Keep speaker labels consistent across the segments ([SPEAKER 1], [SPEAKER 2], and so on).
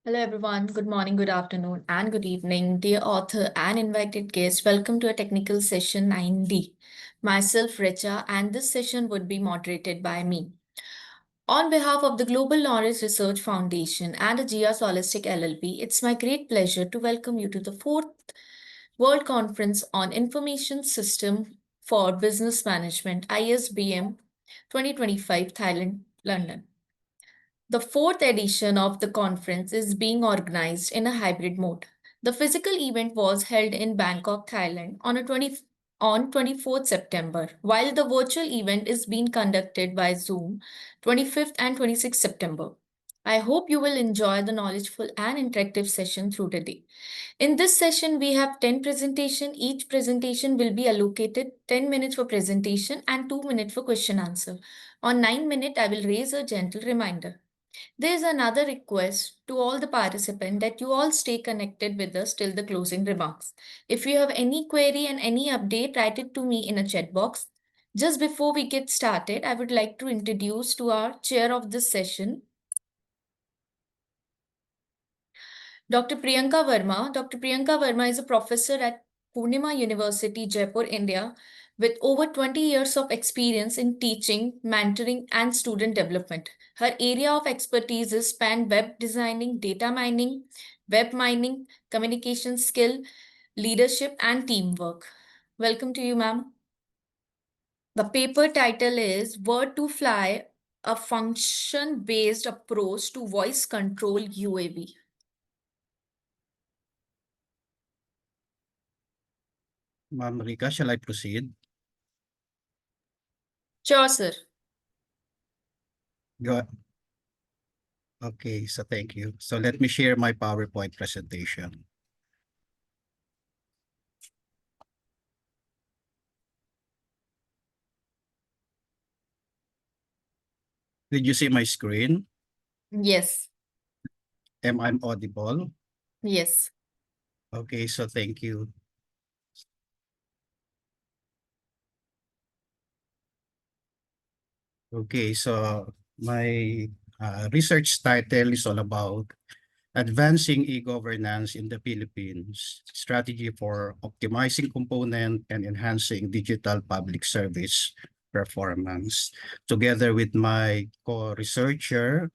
[SPEAKER 1] Hello, everyone. Good morning, good afternoon, and good evening. Dear author and invited guests, welcome to a technical session 9D. Myself, Richa, and this session would be moderated by me. On behalf of the Global Knowledge Research Foundation and the GIA Solistic LLP, it's my great pleasure to welcome you to the fourth World Conference on Information System for Business Management, ISBM 2025, Thailand, London. The fourth edition of the conference is being organized in a hybrid mode. The physical event was held in Bangkok, Thailand on 24th September, while the virtual event is being conducted by Zoom 25th and 26th September. I hope you will enjoy the knowledgeful and interactive session through the day. In this session, we have 10 presentation. Each presentation will be allocated 10 minutes for presentation and 2 minutes for question answer. On 9 minute, I will raise a gentle reminder. There is another request to all the participants that you all stay connected with us till the closing remarks. If you have any query and any update, write it to me in a chat box. Just before we get started, I would like to introduce to our chair of this session, Dr. Priyanka Verma. Dr. Priyanka Verma is a professor at Purnima University, Jaipur, India, with over 20 years of experience in teaching, mentoring, and student development. Her area of expertise is span web designing, data mining, web mining, communication skill, leadership, and teamwork. Welcome to you, ma'am. The paper title is Word to Fly, a function-based approach to voice control UAV.
[SPEAKER 2] Ma'am Rika, shall I proceed?
[SPEAKER 1] Sure, sir.
[SPEAKER 2] Go. Okay, so thank you. So let me share my PowerPoint presentation. Did you see my screen?
[SPEAKER 1] Yes.
[SPEAKER 2] Am I audible?
[SPEAKER 1] Yes.
[SPEAKER 2] Okay, so thank you. Okay, so my research title is all about advancing e-governance in the Philippines, strategy for optimizing component and enhancing digital public service performance. Together with my co-researcher,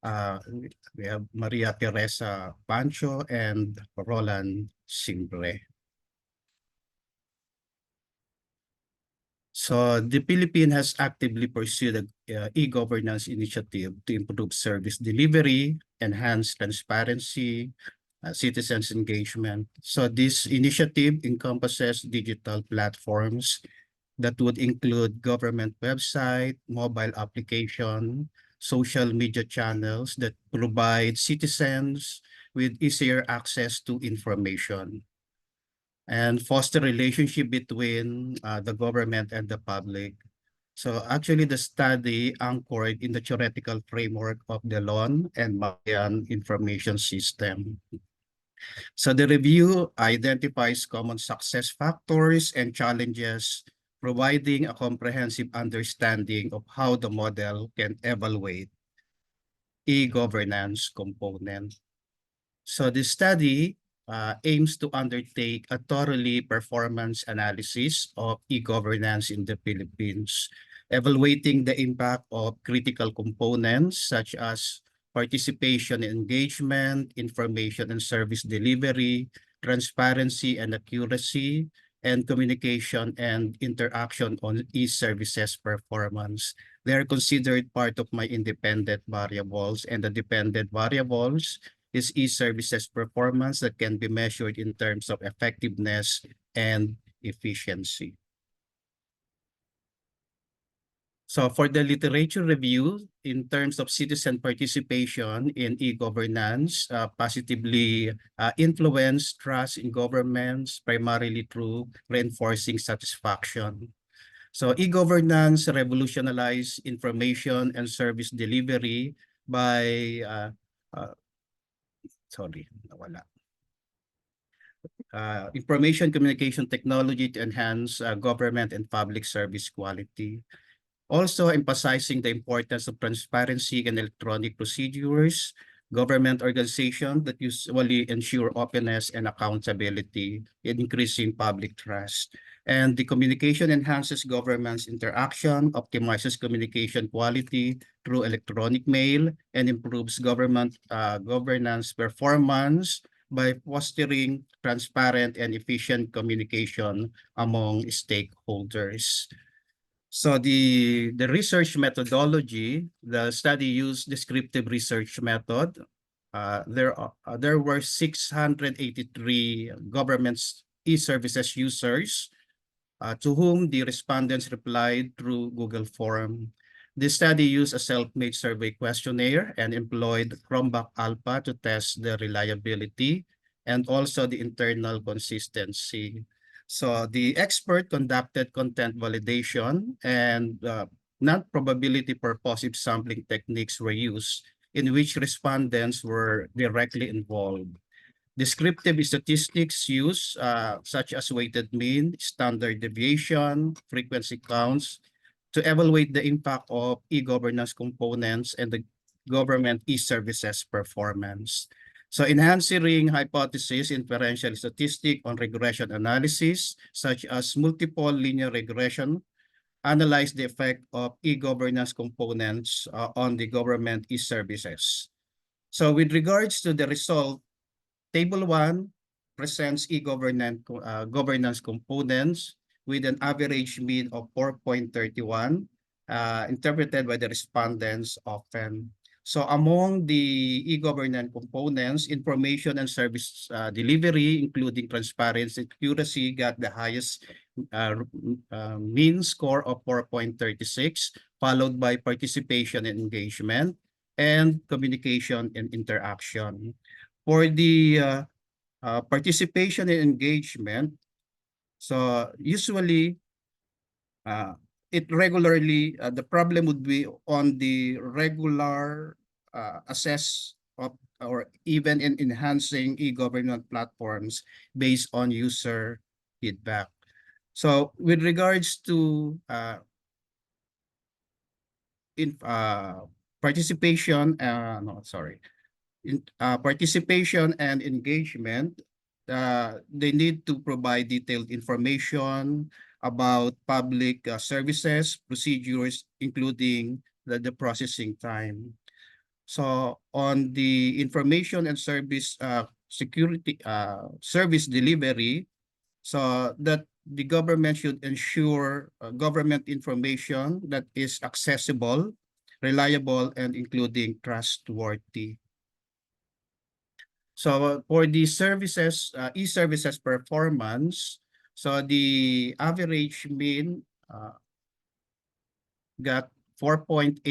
[SPEAKER 2] we have Maria Teresa Pancho and Roland Simbre. So the Philippines has actively pursued an e-governance initiative to improve service delivery, enhance transparency, citizens' engagement. So this initiative encompasses digital platforms that would include government website, mobile application, social media channels that provide citizens with easier access to information and foster relationship between the government and the public. So actually the study anchored in the theoretical framework of the LON and Mayan information system. So the review identifies common success factors and challenges, providing a comprehensive understanding of how the model can evaluate e-governance component. So the study aims to undertake a thoroughly performance analysis of e-governance in the Philippines, evaluating the impact of critical components such as participation and engagement, information and service delivery, transparency and accuracy, and communication and interaction on e-services performance. They are considered part of my independent variables, and the dependent variables is e-services performance that can be measured in terms of effectiveness and efficiency. So for the literature review, in terms of citizen participation in e-governance, positively influence trust in governments primarily through reinforcing satisfaction. So e-governance revolutionized information and service delivery by information communication technology to enhance government and public service quality. Also emphasizing the importance of transparency and electronic procedures, government organization that usually ensure openness and accountability, increasing public trust. And the communication enhances government's interaction, optimizes communication quality through electronic mail, and improves government governance performance by fostering transparent and efficient communication among stakeholders. So the research methodology, the study used descriptive research method. There were 683 government e-services users to whom the respondents replied through Google Form. The study used a self-made survey questionnaire and employed Chromebook Alpha to test the reliability and also the internal consistency. So the expert conducted content validation and non-probability purposive sampling techniques were used in which respondents were directly involved. Descriptive statistics used, such as weighted mean, standard deviation, frequency counts, to evaluate the impact of e-governance components and the government e-services performance. So enhancing hypothesis inferential statistic on regression analysis, such as multiple linear regression, analyze the effect of e-governance components on the government e-services. So with regards to the result, Table 1 presents governance components with an average mean of 4.31, interpreted by the respondents often. So among the e-governance components, information and service delivery, including transparency and accuracy, got the highest mean score of 4.36, followed by participation and engagement, and communication and interaction. For the participation and engagement, so usually the problem would be on the regular assess of or even in enhancing e-government platforms based on user feedback. So with regards to participation, participation and engagement, they need to provide detailed information about public services, procedures, including the processing time. So on the information and service service delivery, so that the government should ensure government information that is accessible, reliable, and including trustworthy. So for the services, e-services performance, so the average mean got 4.18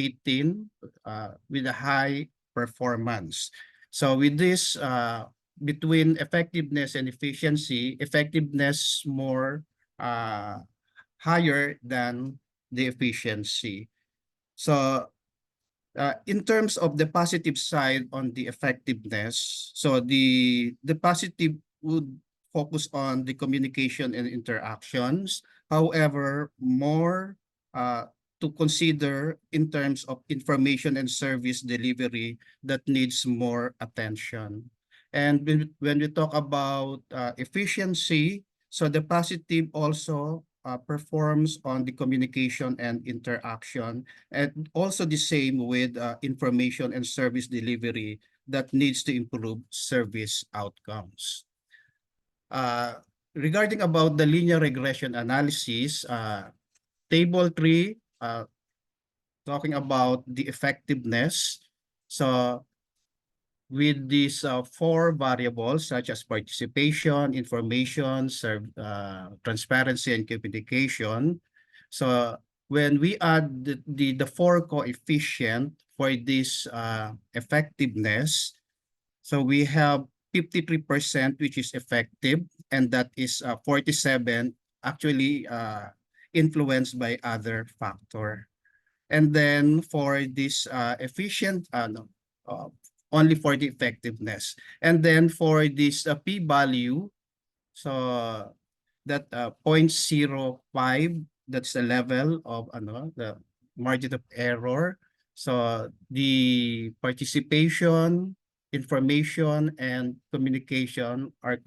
[SPEAKER 2] with a high performance. So with this, between effectiveness and efficiency, effectiveness more higher than the efficiency. So in terms of the positive side on the effectiveness, so the positive would focus on the communication and interactions. However, more to consider in terms of information and service delivery that needs more attention. And when we talk about efficiency, so the positive also performs on the communication and interaction, and also the same with information and service delivery that needs to improve service outcomes. Regarding about the linear regression analysis, table 3, talking about the effectiveness. So with these 4 variables such as participation, information, transparency, and communication. So when we add the 4 coefficient for this effectiveness, so we have 53%, which is effective, and that is 47 actually influenced by other factor. And then for this efficient, only for the effectiveness. And then for this p-value, so that 0.05, that's the level of the margin of error. So the participation information and communication are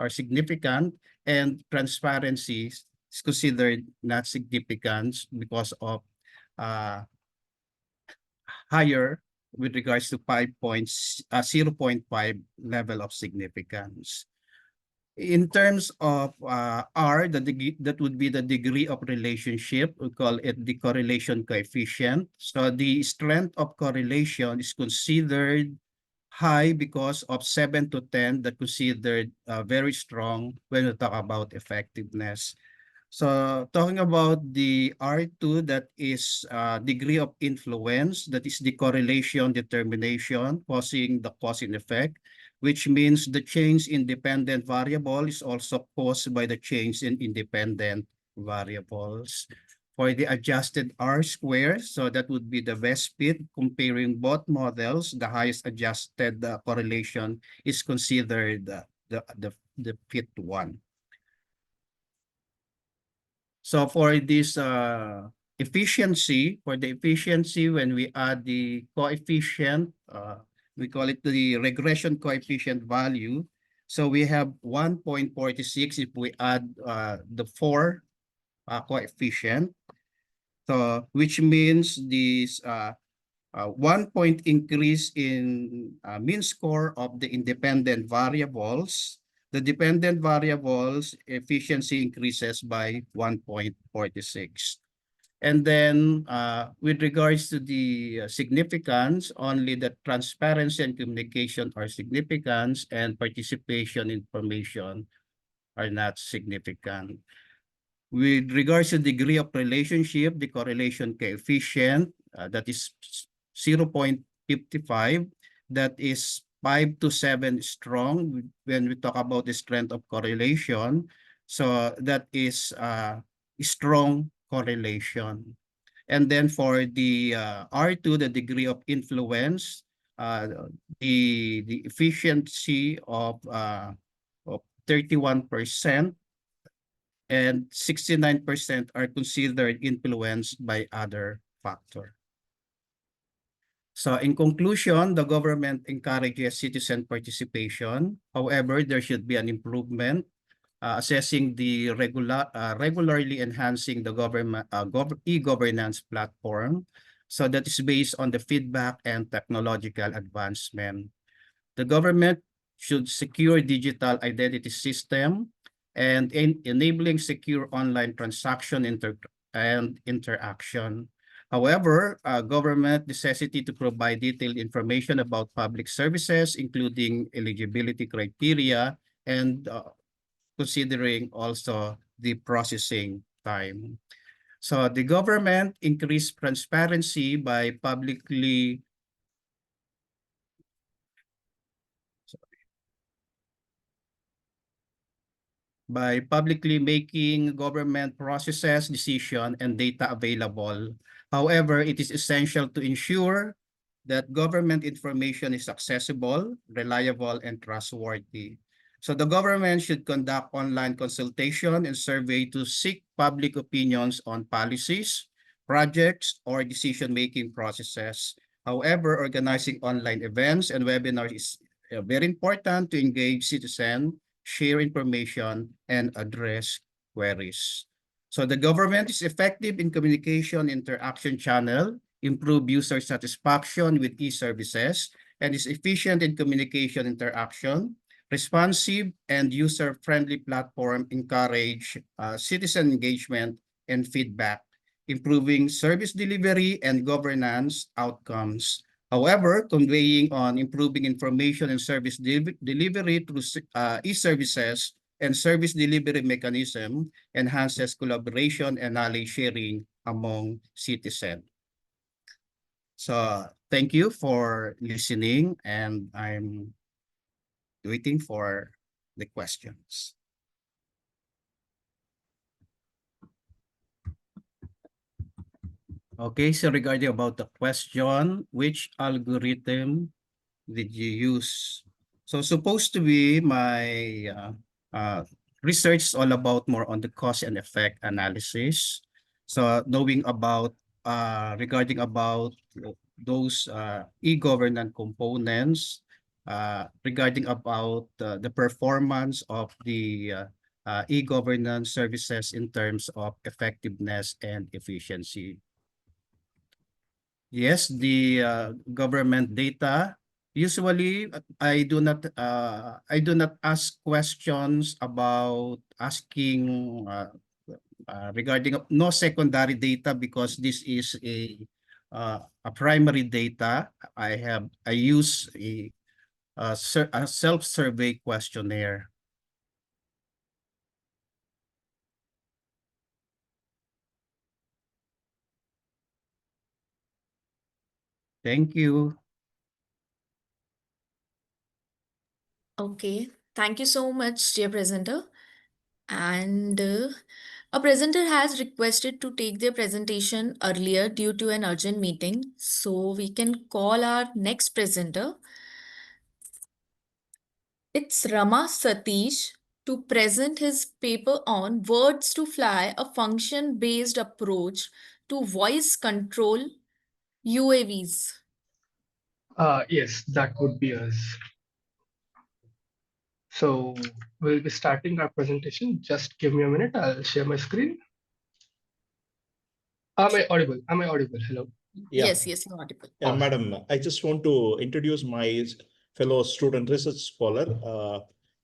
[SPEAKER 2] significant, and transparency is considered not significant because of uh, higher with regards to 0.5 level of significance. In terms of R, that would be the degree of relationship. We call it the correlation coefficient. So the strength of correlation is considered high because of 7 to 10 that considered very strong when we talk about effectiveness. So talking about the R2, that is degree of influence, that is the correlation determination causing the cause and effect, which means the change in dependent variable is also caused by the change in independent variables. For the adjusted R square, so that would be the best fit comparing both models, the highest adjusted correlation is considered the fit one. So for this efficiency, when we add the coefficient, we call it the regression coefficient value. So we have 1.46 if we add the 4 coefficient. So which means this 1 point increase in mean score of the independent variables. The dependent variables efficiency increases by 1.46. And then with regards to the significance, only the transparency and communication are significant, and participation information are not significant. With regards to degree of relationship, the correlation coefficient, that is 0.55, that is 5 to 7 strong when we talk about the strength of correlation. So that is strong correlation. And then for the R2, the degree of influence, the efficiency of 31%, and 69% are considered influenced by other factors. So in conclusion, the government encourages citizen participation. However, there should be an improvement, assessing the regularly enhancing the government e-governance platform. So that is based on the feedback and technological advancement. The government should secure digital identity system and enabling secure online transaction and interaction. However, government necessity to provide detailed information about public services, including eligibility criteria, and considering also the processing time. So the government increased transparency by publicly making government processes, decision, and data available. However, it is essential to ensure that government information is accessible, reliable, and trustworthy. So the government should conduct online consultation and survey to seek public opinions on policies, projects, or decision-making processes. However, organizing online events and webinars is very important to engage citizens, share information, and address queries. So the government is effective in communication interaction channel, improve user satisfaction with e-services, and is efficient in communication interaction, responsive and user-friendly platform encourage citizen engagement and feedback, improving service delivery and governance outcomes. However, conveying on improving information and service delivery through e-services and service delivery mechanism enhances collaboration and knowledge sharing among citizens. So thank you for listening, and I'm waiting for the questions. Okay, so regarding about the question, which algorithm did you use? So supposed to be my research is all about more on the cause and effect analysis. So knowing about regarding about those e-governance components regarding about the performance of the e-governance services in terms of effectiveness and efficiency. Yes, the government data. Usually, I do not ask questions about asking regarding no secondary data because this is a primary data. I use a self-survey questionnaire. Thank you.
[SPEAKER 1] Okay, thank you so much, dear presenter. And a presenter has requested to take their presentation earlier due to an urgent meeting. So we can call our next presenter. It's Rama Satish to present his paper on Words to Fly, a function-based approach to voice control UAVs.
[SPEAKER 3] Yes, that would be us. So we'll be starting our presentation. Just give me a minute. I'll share my screen. Am I audible? Am I audible? Hello.
[SPEAKER 4] Yeah,
[SPEAKER 1] Yes, yes, you're audible.
[SPEAKER 4] yeah, madam. I just want to introduce my fellow student research scholar,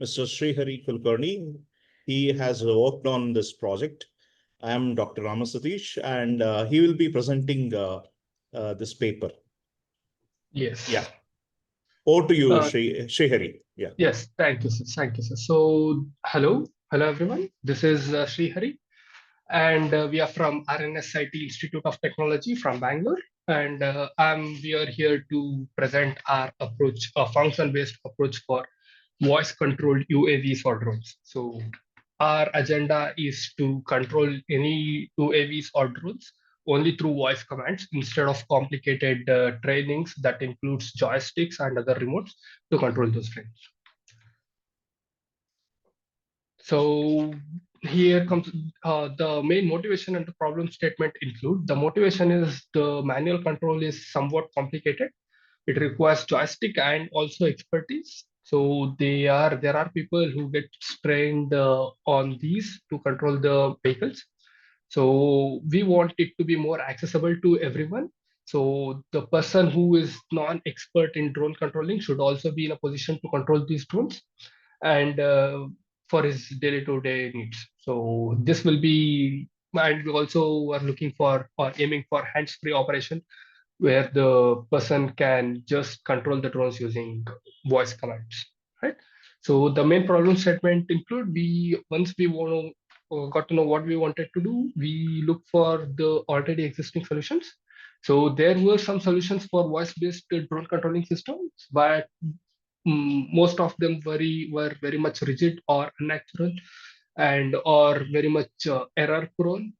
[SPEAKER 4] Mr. Srihari Kulkarni. He has worked on this project. I am Dr. Ramasatish, and he will be presenting this paper.
[SPEAKER 3] Yes.
[SPEAKER 4] Yeah. Over to you,
[SPEAKER 3] Uh,
[SPEAKER 4] Srihari. Yeah.
[SPEAKER 3] Yes, thank you, sir. Thank you, sir. So, hello, everyone. This is Srihari, and we are from RNSIT Institute of Technology from Bangalore, and we are here to present our approach, a function-based approach for voice-controlled UAVs or drones. So, our agenda is to control any UAVs or drones only through voice commands instead of complicated trainings that includes joysticks and other remotes to control those drones. So here comes the main motivation and the problem statement include. The motivation is the manual control is somewhat complicated. It requires joystick and also expertise. So there are people who get trained on these to control the vehicles. So we want it to be more accessible to everyone. So the person who is non-expert in drone controlling should also be in a position to control these drones and for his day-to-day needs. So this will be, and we also are looking for or aiming for hands-free operation where the person can just control the drones using voice commands, right? So the main problem statement include once we want to got to know what we wanted to do, we look for the already existing solutions. So there were some solutions for voice-based drone controlling systems, but most of them were very much rigid or unnatural and or very much error prone.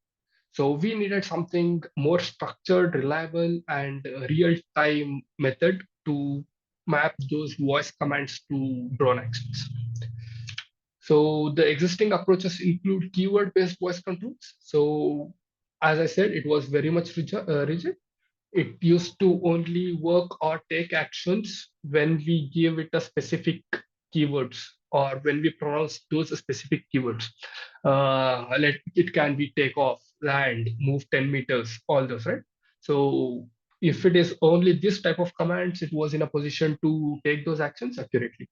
[SPEAKER 3] So we needed something more structured, reliable, and real-time method to map those voice commands to drone actions. So the existing approaches include keyword-based voice controls. So as I said, it was very much rigid. It used to only work or take actions when we give it a specific keywords or when we pronounce those specific keywords. It can be take off, land, move 10 meters, all those, right? So if it is only this type of commands, it was in a position to take those actions accurately.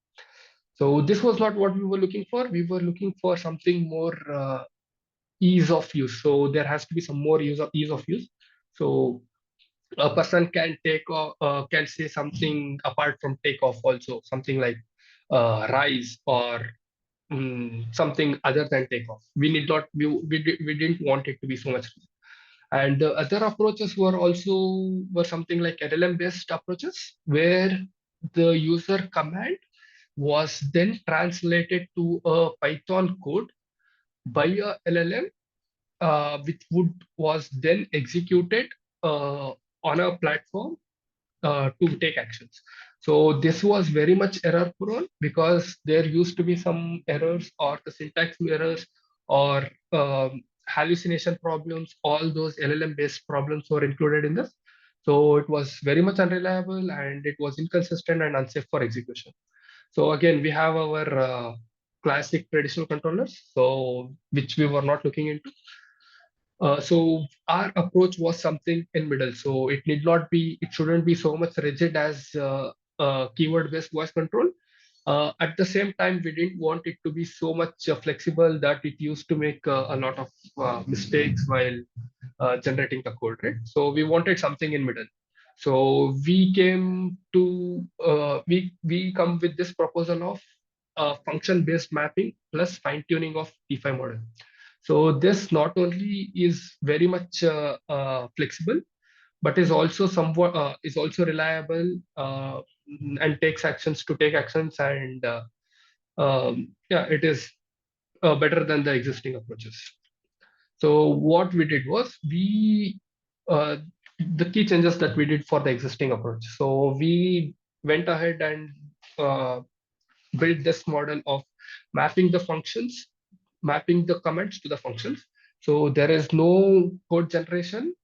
[SPEAKER 3] So this was not what we were looking for. We were looking for something more ease of use. So there has to be some more ease of use. So a person can can say something apart from take off also, something like rise or something other than take off. We need not we didn't want it to be so much. And the other approaches were something like LLM based approaches where the user command was then translated to a Python code by a LLM, which was then executed on a platform to take actions. So this was very much error prone because there used to be some errors or the syntax errors or hallucination problems. All those LLM based problems were included in this. So it was very much unreliable and it was inconsistent and unsafe for execution. So again, we have our classic traditional controllers, so which we were not looking into. So our approach was something in middle. So it shouldn't be so much rigid as keyword-based voice control. At the same time, we didn't want it to be so much flexible that it used to make a lot of mistakes while generating the code, right? So we wanted something in middle. So we came to we come with this proposal of function-based mapping plus fine-tuning of DeFi model. So this not only is very much flexible, but is also somewhat is also reliable and takes actions to take actions, and yeah, it is better than the existing approaches. So what we did was uh, the key changes that we did for the existing approach. So we went ahead and uh, built this model of mapping the functions, mapping the comments to the functions. So there is no code generation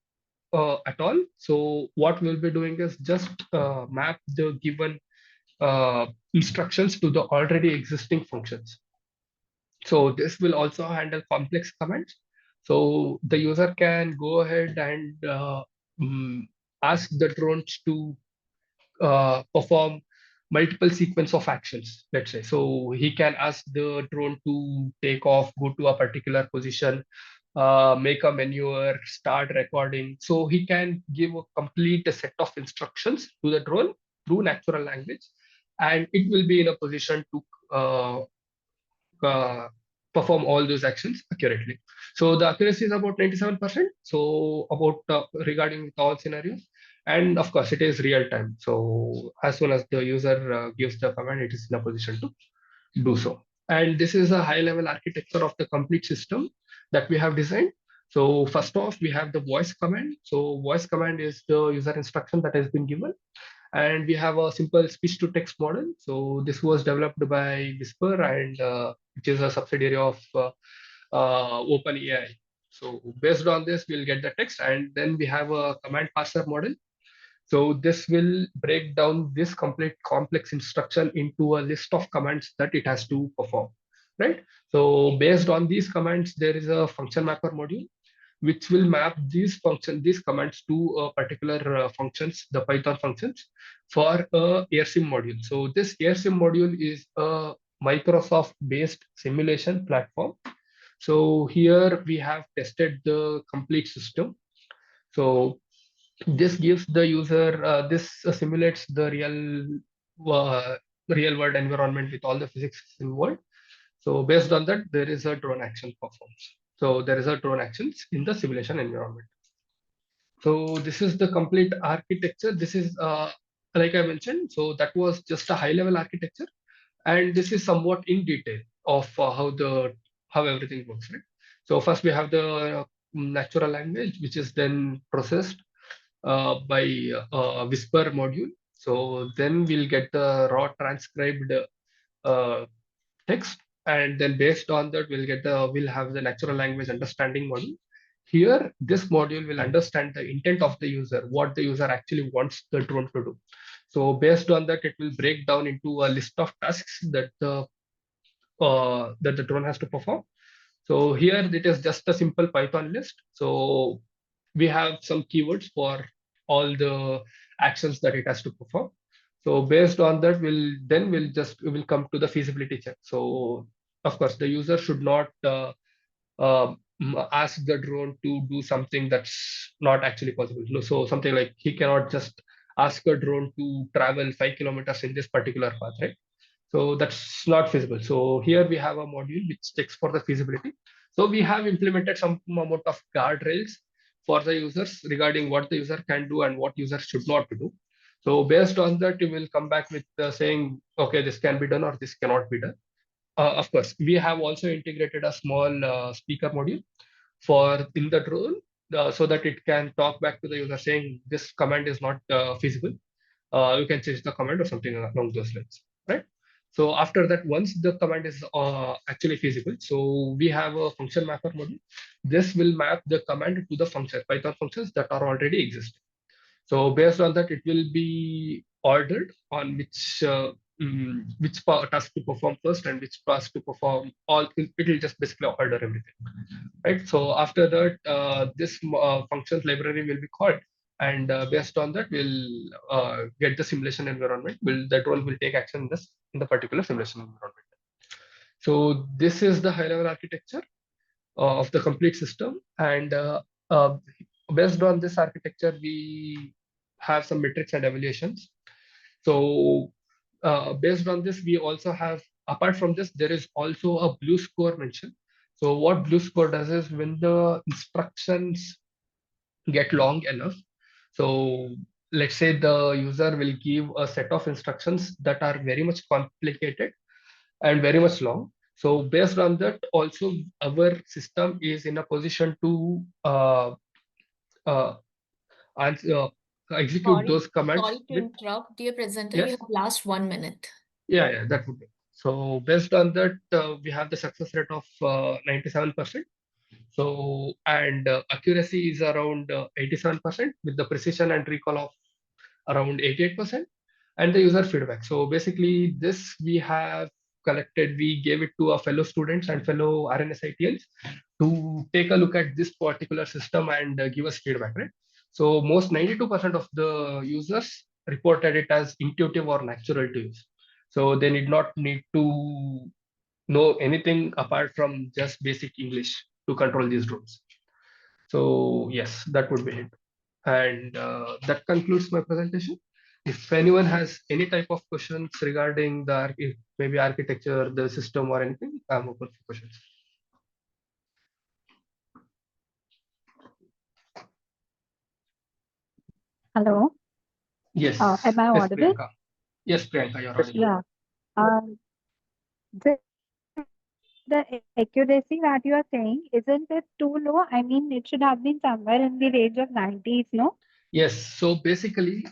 [SPEAKER 3] at all. So what we'll be doing is just map the given instructions to the already existing functions. So this will also handle complex commands. So the user can go ahead and ask the drones to perform multiple sequence of actions, let's say. So he can ask the drone to take off, go to a particular position, make a maneuver, start recording. So he can give a complete set of instructions to the drone through natural language, and it will be in a position to uh, perform all those actions accurately. So the accuracy is about 97%. So about regarding all scenarios, and of course it is real time. So as soon as the user gives the command, it is in a position to do so. And this is a high level architecture of the complete system that we have designed. So first off, we have the voice command. So voice command is the user instruction that has been given, and we have a simple speech to text model. So this was developed by Whisper, and which is a subsidiary of OpenAI. So based on this, we'll get the text, and then we have a command parser model. So this will break down this complete complex instruction into a list of commands that it has to perform, right? So based on these commands, there is a function mapper module which will map these commands to particular functions, the Python functions for a AirSim module. So this AirSim module is a Microsoft-based simulation platform. So here we have tested the complete system. So this gives the user, this simulates the real world environment with all the physics involved. So based on that, there is a drone action performs. So there is a drone actions in the simulation environment. So this is the complete architecture. This is like I mentioned. So that was just a high level architecture, and this is somewhat in detail of how everything works, right? So first we have the natural language, which is then processed by Whisper module. So then we'll get the raw transcribed uh, text, and then based on that we'll have the natural language understanding module. Here, this module will understand the intent of the user, what the user actually wants the drone to do. So based on that, it will break down into a list of tasks that the drone has to perform. So here it is just a simple Python list. So we have some keywords for all the actions that it has to perform. So based on that, we'll come to the feasibility check. So of course, the user should not ask the drone to do something that's not actually possible. So something like he cannot just ask a drone to travel 5 kilometers in this particular path, right? So that's not feasible. So here we have a module which checks for the feasibility. So we have implemented some amount of guardrails for the users regarding what the user can do and what users should not do. So based on that, you will come back with saying, okay, this can be done or this cannot be done. Of course, we have also integrated a small speaker module for in the drone so that it can talk back to the user saying this command is not feasible. You can change the command or something along those lines, right? So after that, once the command is actually feasible, so we have a function mapper module. This will map the command to the function, Python functions that are already existing. So based on that, it will be ordered on which task to perform first and which task to perform all. It will just basically order everything, right? So after that, this functions library will be called, and based on that, we'll get the simulation environment. That role will take action in the particular simulation environment. So this is the high-level architecture of the complete system, and uh, based on this architecture, we have some metrics and evaluations. So based on this, we also have, apart from this, there is also a blue score mentioned. So what blue score does is when the instructions get long enough, so let's say the user will give a set of instructions that are very much complicated and very much long. So based on that, also our system is in a position to uh, answer, execute
[SPEAKER 1] Sorry,
[SPEAKER 3] those commands
[SPEAKER 1] sorry to
[SPEAKER 3] with,
[SPEAKER 1] interrupt. Dear presenter, you
[SPEAKER 3] yes.
[SPEAKER 1] have last 1 minute.
[SPEAKER 3] Yeah, that would be. So based on that, we have the success rate of 97%. So, and accuracy is around 87% with the precision and recall of around 88%, and the user feedback. So basically this we have collected, we gave it to our fellow students and fellow RNSITLs to take a look at this particular system and give us feedback, right? So most 92% of the users reported it as intuitive or natural to use. So they need to know anything apart from just basic English to control these drones. So yes, that would be it. And that concludes my presentation. If anyone has any type of questions regarding maybe architecture, the system or anything, I'm open for questions.
[SPEAKER 5] Hello,
[SPEAKER 3] Yes.
[SPEAKER 5] am I
[SPEAKER 3] Yes,
[SPEAKER 5] audible?
[SPEAKER 3] Priyanka. Yes, Priyanka, you're audible.
[SPEAKER 5] Yeah. The, the accuracy that you are saying, isn't it too low? I mean, it should have been somewhere in the range of 90s, no?
[SPEAKER 3] Yes. So basically,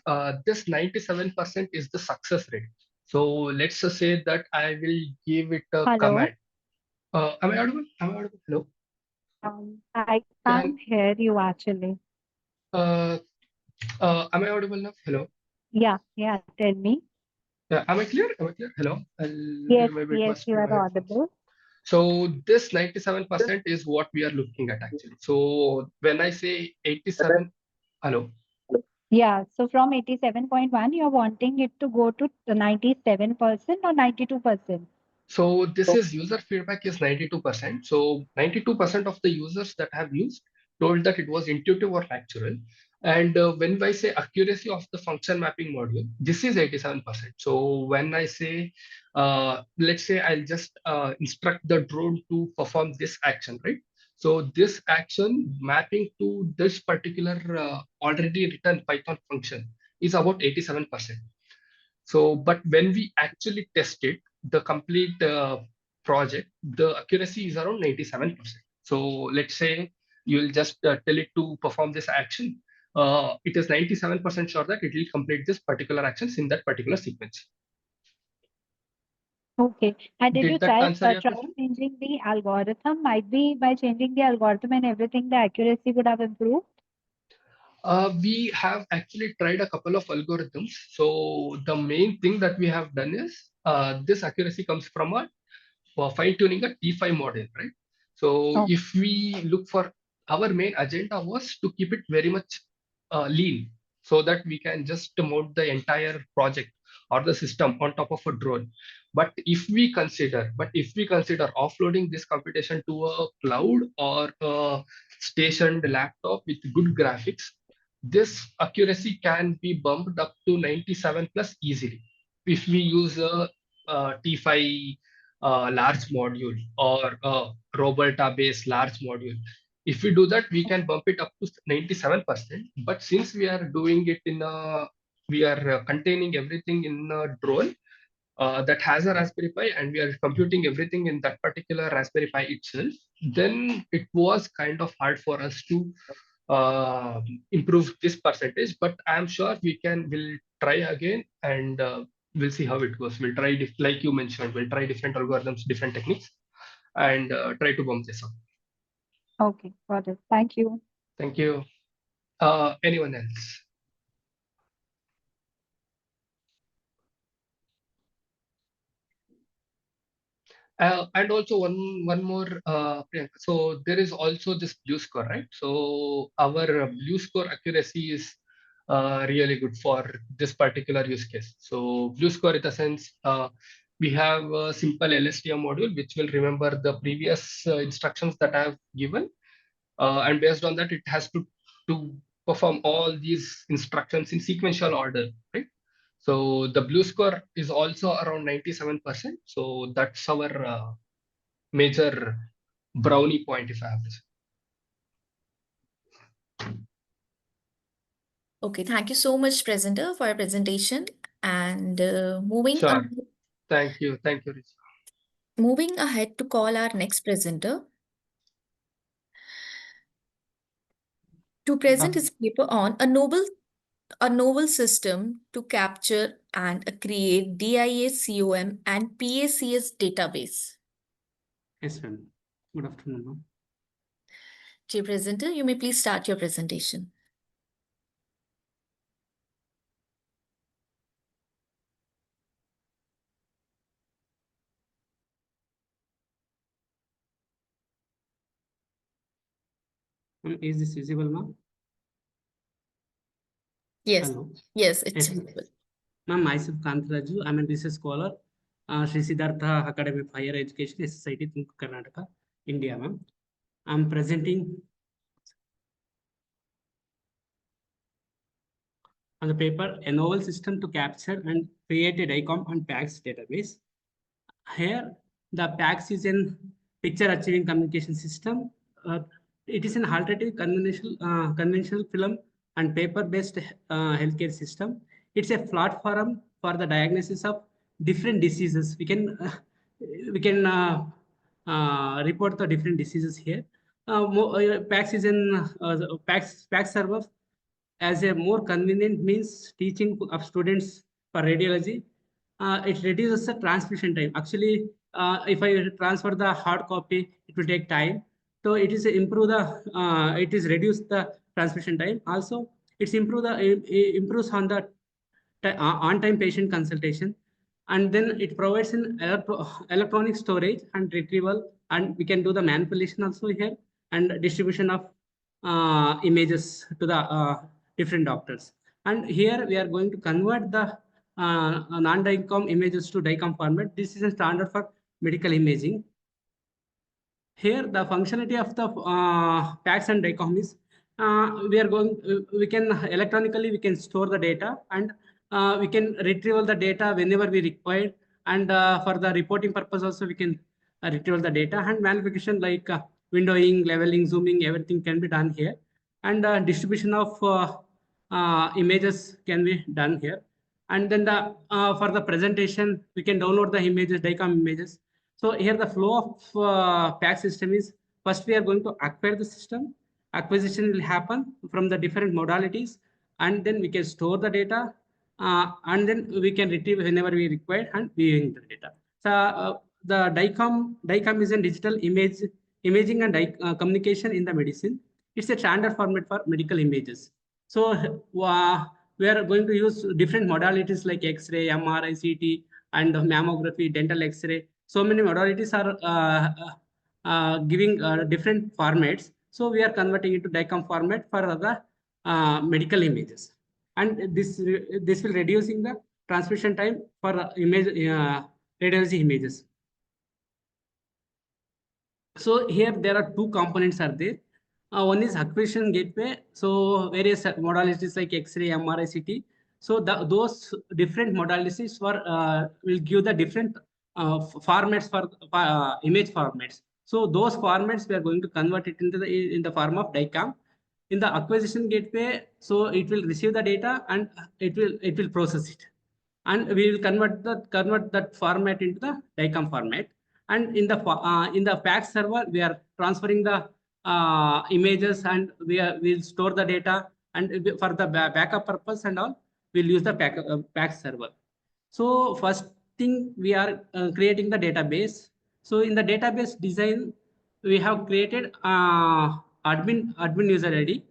[SPEAKER 3] this 97% is the success rate. So let's just say that I will give it a
[SPEAKER 5] Hello,
[SPEAKER 3] command. Am I audible? Am I audible? Hello.
[SPEAKER 5] I
[SPEAKER 3] Can
[SPEAKER 5] can't hear you actually.
[SPEAKER 3] uh, am I audible now? Hello.
[SPEAKER 5] Yeah, tell me.
[SPEAKER 3] Am I clear? Am I clear? Hello.
[SPEAKER 5] Yes,
[SPEAKER 3] Maybe it must
[SPEAKER 5] you
[SPEAKER 3] be
[SPEAKER 5] are
[SPEAKER 3] my headphones.
[SPEAKER 5] audible.
[SPEAKER 3] So this 97% is what we are looking at actually. So when I say 87, hello.
[SPEAKER 5] Yeah, so from 87.1, you're wanting it to go to 97% or 92%?
[SPEAKER 3] So this is user feedback is 92%. So 92% of the users that have used told that it was intuitive or natural. And when I say accuracy of the function mapping module, this is 87%. So when I say, let's say I'll just instruct the drone to perform this action, right? So this action mapping to this particular already written Python function is about 87%. So, but when we actually test it, the complete project, the accuracy is around 97%. So let's say you'll just tell it to perform this action. It is 97% sure that it will complete this particular actions in that particular sequence.
[SPEAKER 5] Okay. And did you
[SPEAKER 3] Did that
[SPEAKER 5] try
[SPEAKER 3] answer your
[SPEAKER 5] try
[SPEAKER 3] question?
[SPEAKER 5] changing the algorithm? Might be by changing the algorithm and everything, the accuracy would have improved.
[SPEAKER 3] We have actually tried a couple of algorithms. So the main thing that we have done is this accuracy comes from a for fine tuning a T5 model, right? So
[SPEAKER 5] Oh.
[SPEAKER 3] if we look for our main agenda was to keep it very much lean so that we can just mount the entire project or the system on top of a drone. But if we consider offloading this computation to a cloud or a stationed laptop with good graphics, this accuracy can be bumped up to 97 plus easily if we use a T5 large module or a Roberta based large module. If we do that, we can bump it up to 97%. But since we are doing it we are containing everything in a drone that has a Raspberry Pi and we are computing everything in that particular Raspberry Pi itself, then it was kind of hard for us to improve this percentage. But I'm sure we'll try again and we'll see how it goes. We'll try, like you mentioned, we'll try different algorithms, different techniques, and try to bump this up.
[SPEAKER 5] Okay, got it. Thank you.
[SPEAKER 3] Thank you. Anyone else? And also one more, Priyanka. So there is also this blue score, right? So our blue score accuracy is really good for this particular use case. So blue score in the sense, we have a simple LSTM module which will remember the previous instructions that I have given, and based on that it has to perform all these instructions in sequential order, right? So the blue score is also around 97%. So that's our major brownie point, if I have to say.
[SPEAKER 1] Okay, thank you so much, presenter, for your presentation. And
[SPEAKER 3] Sure. Thank you, Richa.
[SPEAKER 1] moving ahead to call our next presenter to present his paper on a novel system to capture and create DIA-COM and PACS database.
[SPEAKER 6] Yes, ma'am. Good afternoon, ma'am.
[SPEAKER 1] Dear presenter, you may please start your presentation.
[SPEAKER 6] Is this visible, ma'am?
[SPEAKER 1] Yes,
[SPEAKER 6] Hello.
[SPEAKER 1] yes, it's
[SPEAKER 6] Yes.
[SPEAKER 1] visible.
[SPEAKER 6] Ma'am, myself Kantaraju. I'm a research scholar, Sri Siddhartha Academy of Higher Education, Society, Tumkur, Karnataka, India, ma'am. I'm presenting on the paper a novel system to capture and create a DICOM and PACS database. Here, the PACS is a picture achieving communication system. It is an alternative conventional film and paper-based healthcare system. It's a platform for the diagnosis of different diseases. We can report the different diseases here. PACS is in PACS server as a more convenient means teaching of students for radiology. It reduces the transmission time. Actually, if I transfer the hard copy, it will take time. So it is it is reduce the transmission time. Also, it's improves on the on-time patient consultation, and then it provides an electronic storage and retrieval, and we can do the manipulation also here and distribution of images to the different doctors. And here we are going to convert the non-DICOM images to DICOM format. This is a standard for medical imaging. Here, the functionality of the PACS and DICOM is we can electronically we can store the data, and we can retrieve the data whenever we require, and for the reporting purpose also we can retrieve the data, and magnification like windowing, leveling, zooming, everything can be done here, and distribution of images can be done here. And then for the presentation, we can download the images, DICOM images. So here the flow of PACS system is, first we are going to acquire the system. Acquisition will happen from the different modalities, and then we can store the data, and then we can retrieve whenever we require and viewing the data. So the DICOM is a digital imaging and communication in the medicine. It's a standard format for medical images. So we are going to use different modalities like X-ray, MRI, CT, and mammography, dental X-ray. So many modalities are giving different formats. So we are converting it to DICOM format for the medical images, and this will reducing the transmission time for radiology images. So here there are two components are there. One is acquisition gateway. So various modalities like X-ray, MRI, CT. So those different modalities will give the different formats for image formats. So those formats we are going to convert it into in the form of DICOM. In the acquisition gateway, so it will receive the data and it will process it, and we will convert that format into the DICOM format. And in the PACS server, we are transferring the images, and we'll store the data, and for the backup purpose and all, we'll use the PACS server. So first thing, we are creating the database. So in the database design, we have created admin user ID.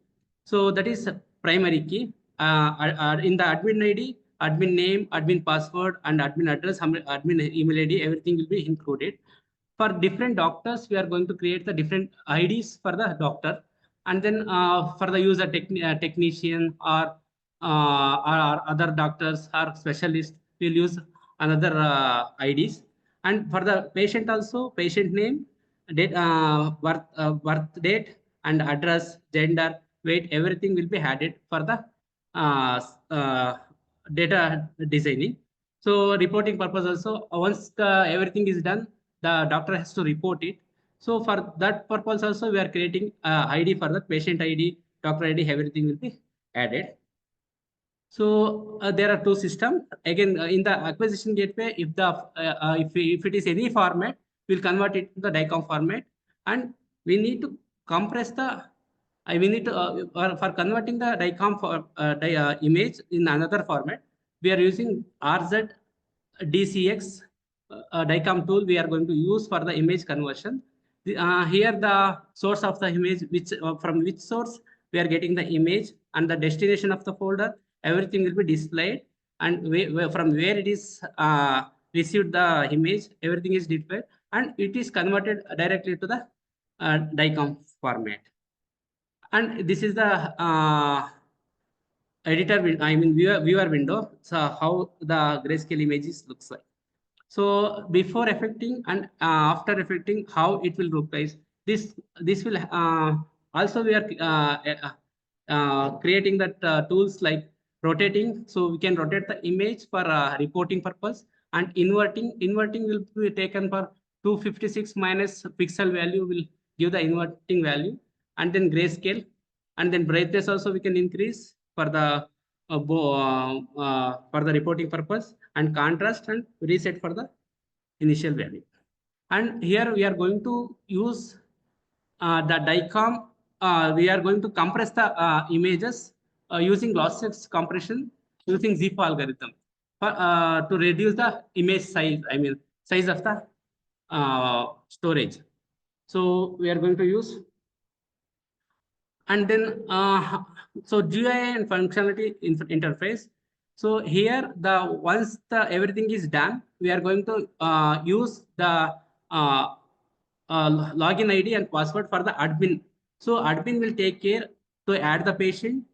[SPEAKER 6] So that is primary key. In the admin ID, admin name, admin password, and admin address, admin email ID, everything will be included. For different doctors, we are going to create the different IDs for the doctor, and then for the user technician or other doctors or specialists, we'll use another IDs. And for the patient also, patient name, date, birth date, and address, gender, weight, everything will be added for the data designing. So reporting purpose also, once everything is done, the doctor has to report it. So for that purpose also, we are creating ID for the patient ID, doctor ID, everything will be added. So there are two systems. Again, in the acquisition gateway, if it is any format, we'll convert it to the DICOM format, and we need to compress the. We need to for converting the DICOM image in another format. We are using RZ DCX DICOM tool. We are going to use for the image conversion. Here the source of the image, from which source we are getting the image, and the destination of the folder, everything will be displayed, and from where it is received the image, everything is displayed, and it is converted directly to the DICOM format. And this is the editor, viewer window. So how the grayscale images looks like. So before affecting and after affecting, how it will look like. This will also we are creating that tools like rotating. So we can rotate the image for reporting purpose, and inverting. Inverting will be taken for 256 minus pixel value will give the inverting value, and then grayscale, and then brightness also we can increase for the for the reporting purpose, and contrast and reset for the initial value. And here we are going to use the DICOM. We are going to compress the images using lossless compression using zip algorithm to reduce the image size. Size of the storage. So we are going to use. And then so GUI and functionality interface. So here once everything is done, we are going to use the login ID and password for the admin. So admin will take care to add the patient,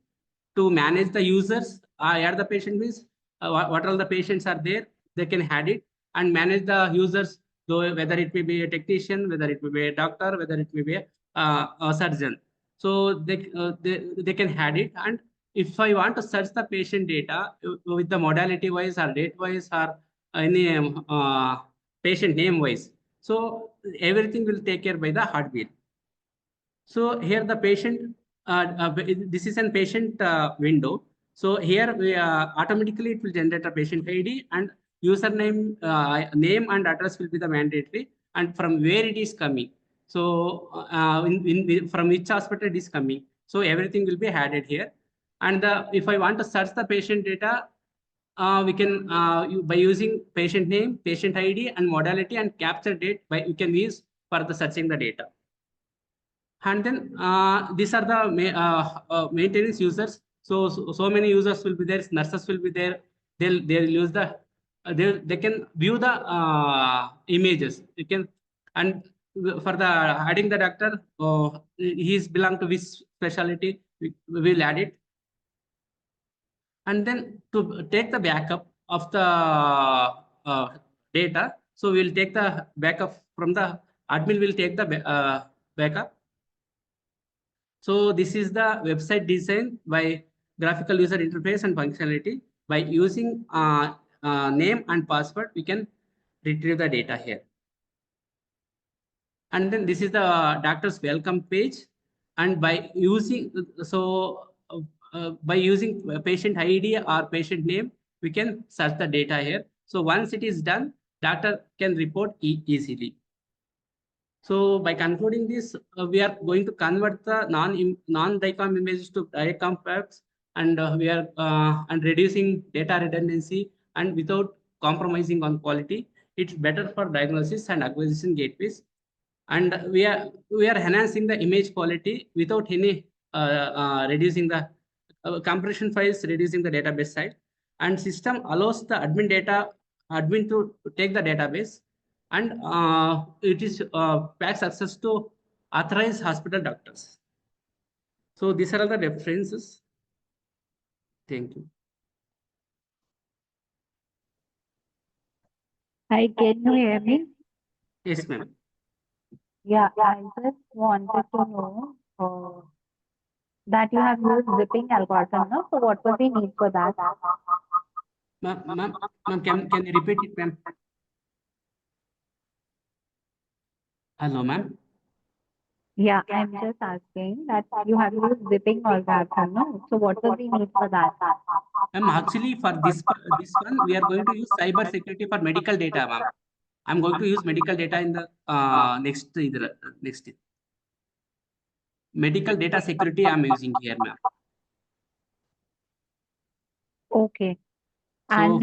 [SPEAKER 6] to manage the users. Add the patient means what all the patients are there, they can add it, and manage the users, though whether it may be a technician, whether it may be a doctor, whether it may be a surgeon. So they can add it. And if I want to search the patient data with the modality wise or date wise or any patient name wise, so everything will take care by the hardware. So here the patient, this is a patient window. So here we automatically it will generate a patient ID, and username, name and address will be the mandatory, and from where it is coming. So from which hospital it is coming. So everything will be added here. And if I want to search the patient data, we can by using patient name, patient ID, and modality and capture date. We can use for the searching the data. And then these are the maintenance users. So many users will be there. Nurses will be there. They'll use the they can view the images. You can, and for the adding the doctor, he's belong to which specialty, we will add it. And then to take the backup of the data, so we'll take the backup from the admin. Will take the backup. So this is the website design by graphical user interface and functionality. By using name and password, we can retrieve the data here. And then this is the doctor's welcome page. And by using by using patient ID or patient name, we can search the data here. So once it is done, doctor can report easily. So by concluding this, we are going to convert the non-DICOM images to DICOM packs, and we are and reducing data redundancy and without compromising on quality. It's better for diagnosis and acquisition gateways, and we are enhancing the image quality without any reducing the compression files, reducing the database side, and system allows the admin to take the database and it is PACS access to authorized hospital doctors. So these are all the references. Thank you.
[SPEAKER 5] Hi, can you hear me?
[SPEAKER 6] Yes, ma'am.
[SPEAKER 5] Yeah, I just wanted to know that you have used zipping algorithm, no? So what was the need for that?
[SPEAKER 6] Ma'am, can you repeat it, ma'am? Hello, ma'am.
[SPEAKER 5] Yeah, I'm just asking that you have used zipping algorithm, no? So what was the need for that?
[SPEAKER 6] Actually, for this one, we are going to use cyber security for medical data, ma'am. I'm going to use medical data in the next medical data security. I'm using here, ma'am.
[SPEAKER 5] Okay.
[SPEAKER 6] So
[SPEAKER 5] And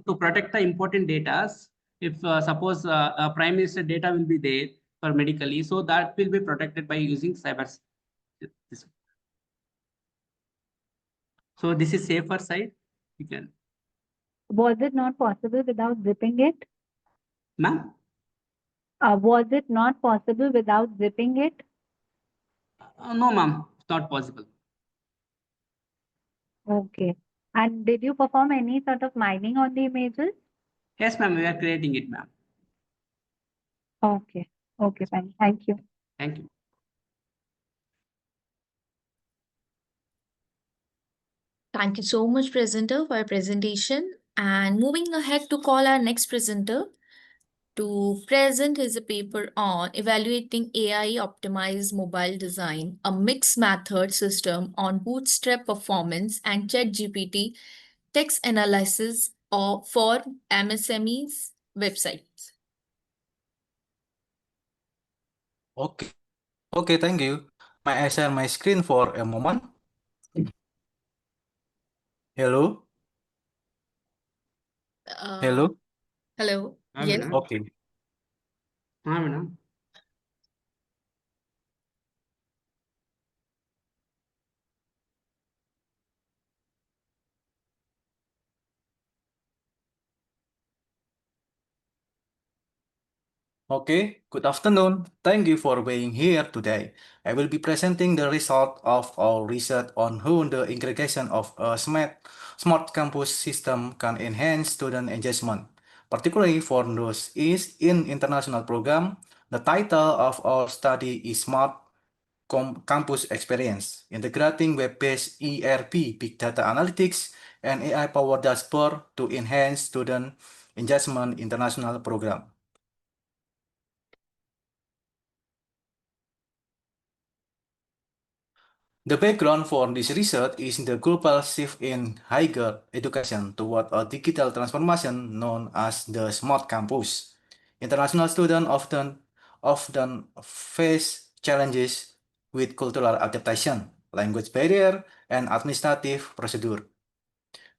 [SPEAKER 6] to protect the important data, if suppose prime minister data will be there for medically, so that will be protected by using cyber. This. So this is safer side. You can,
[SPEAKER 5] was it not possible without zipping it?
[SPEAKER 6] ma'am.
[SPEAKER 5] Was it not possible without zipping it?
[SPEAKER 6] No, ma'am, it's not possible.
[SPEAKER 5] Okay. And did you perform any sort of mining on the images?
[SPEAKER 6] Yes, ma'am, we are creating it, ma'am.
[SPEAKER 5] Okay. Okay, fine. Thank you.
[SPEAKER 6] Thank you.
[SPEAKER 1] Thank you so much, presenter, for your presentation. And moving ahead to call our next presenter to present his paper on evaluating AI optimized mobile design, a mixed method system on Bootstrap performance and ChatGPT text analysis for MSMEs websites.
[SPEAKER 7] Okay, okay, thank you. May I share my screen for a moment? Hello,
[SPEAKER 1] Uh,
[SPEAKER 7] hello.
[SPEAKER 1] hello.
[SPEAKER 6] Ah,
[SPEAKER 1] Yes.
[SPEAKER 6] madam.
[SPEAKER 7] Okay,
[SPEAKER 6] Ah, madam.
[SPEAKER 7] okay. Good afternoon. Thank you for being here today. I will be presenting the result of our research on how the integration of a smart campus system can enhance student engagement, particularly for those is in international program. The title of our study is Smart Campus Experience, integrating web-based ERP, big data analytics, and AI-powered dashboard to enhance student engagement international program. The background for this research is the global shift in higher education toward a digital transformation known as the smart campus. International students often face challenges with cultural adaptation, language barrier, and administrative procedure.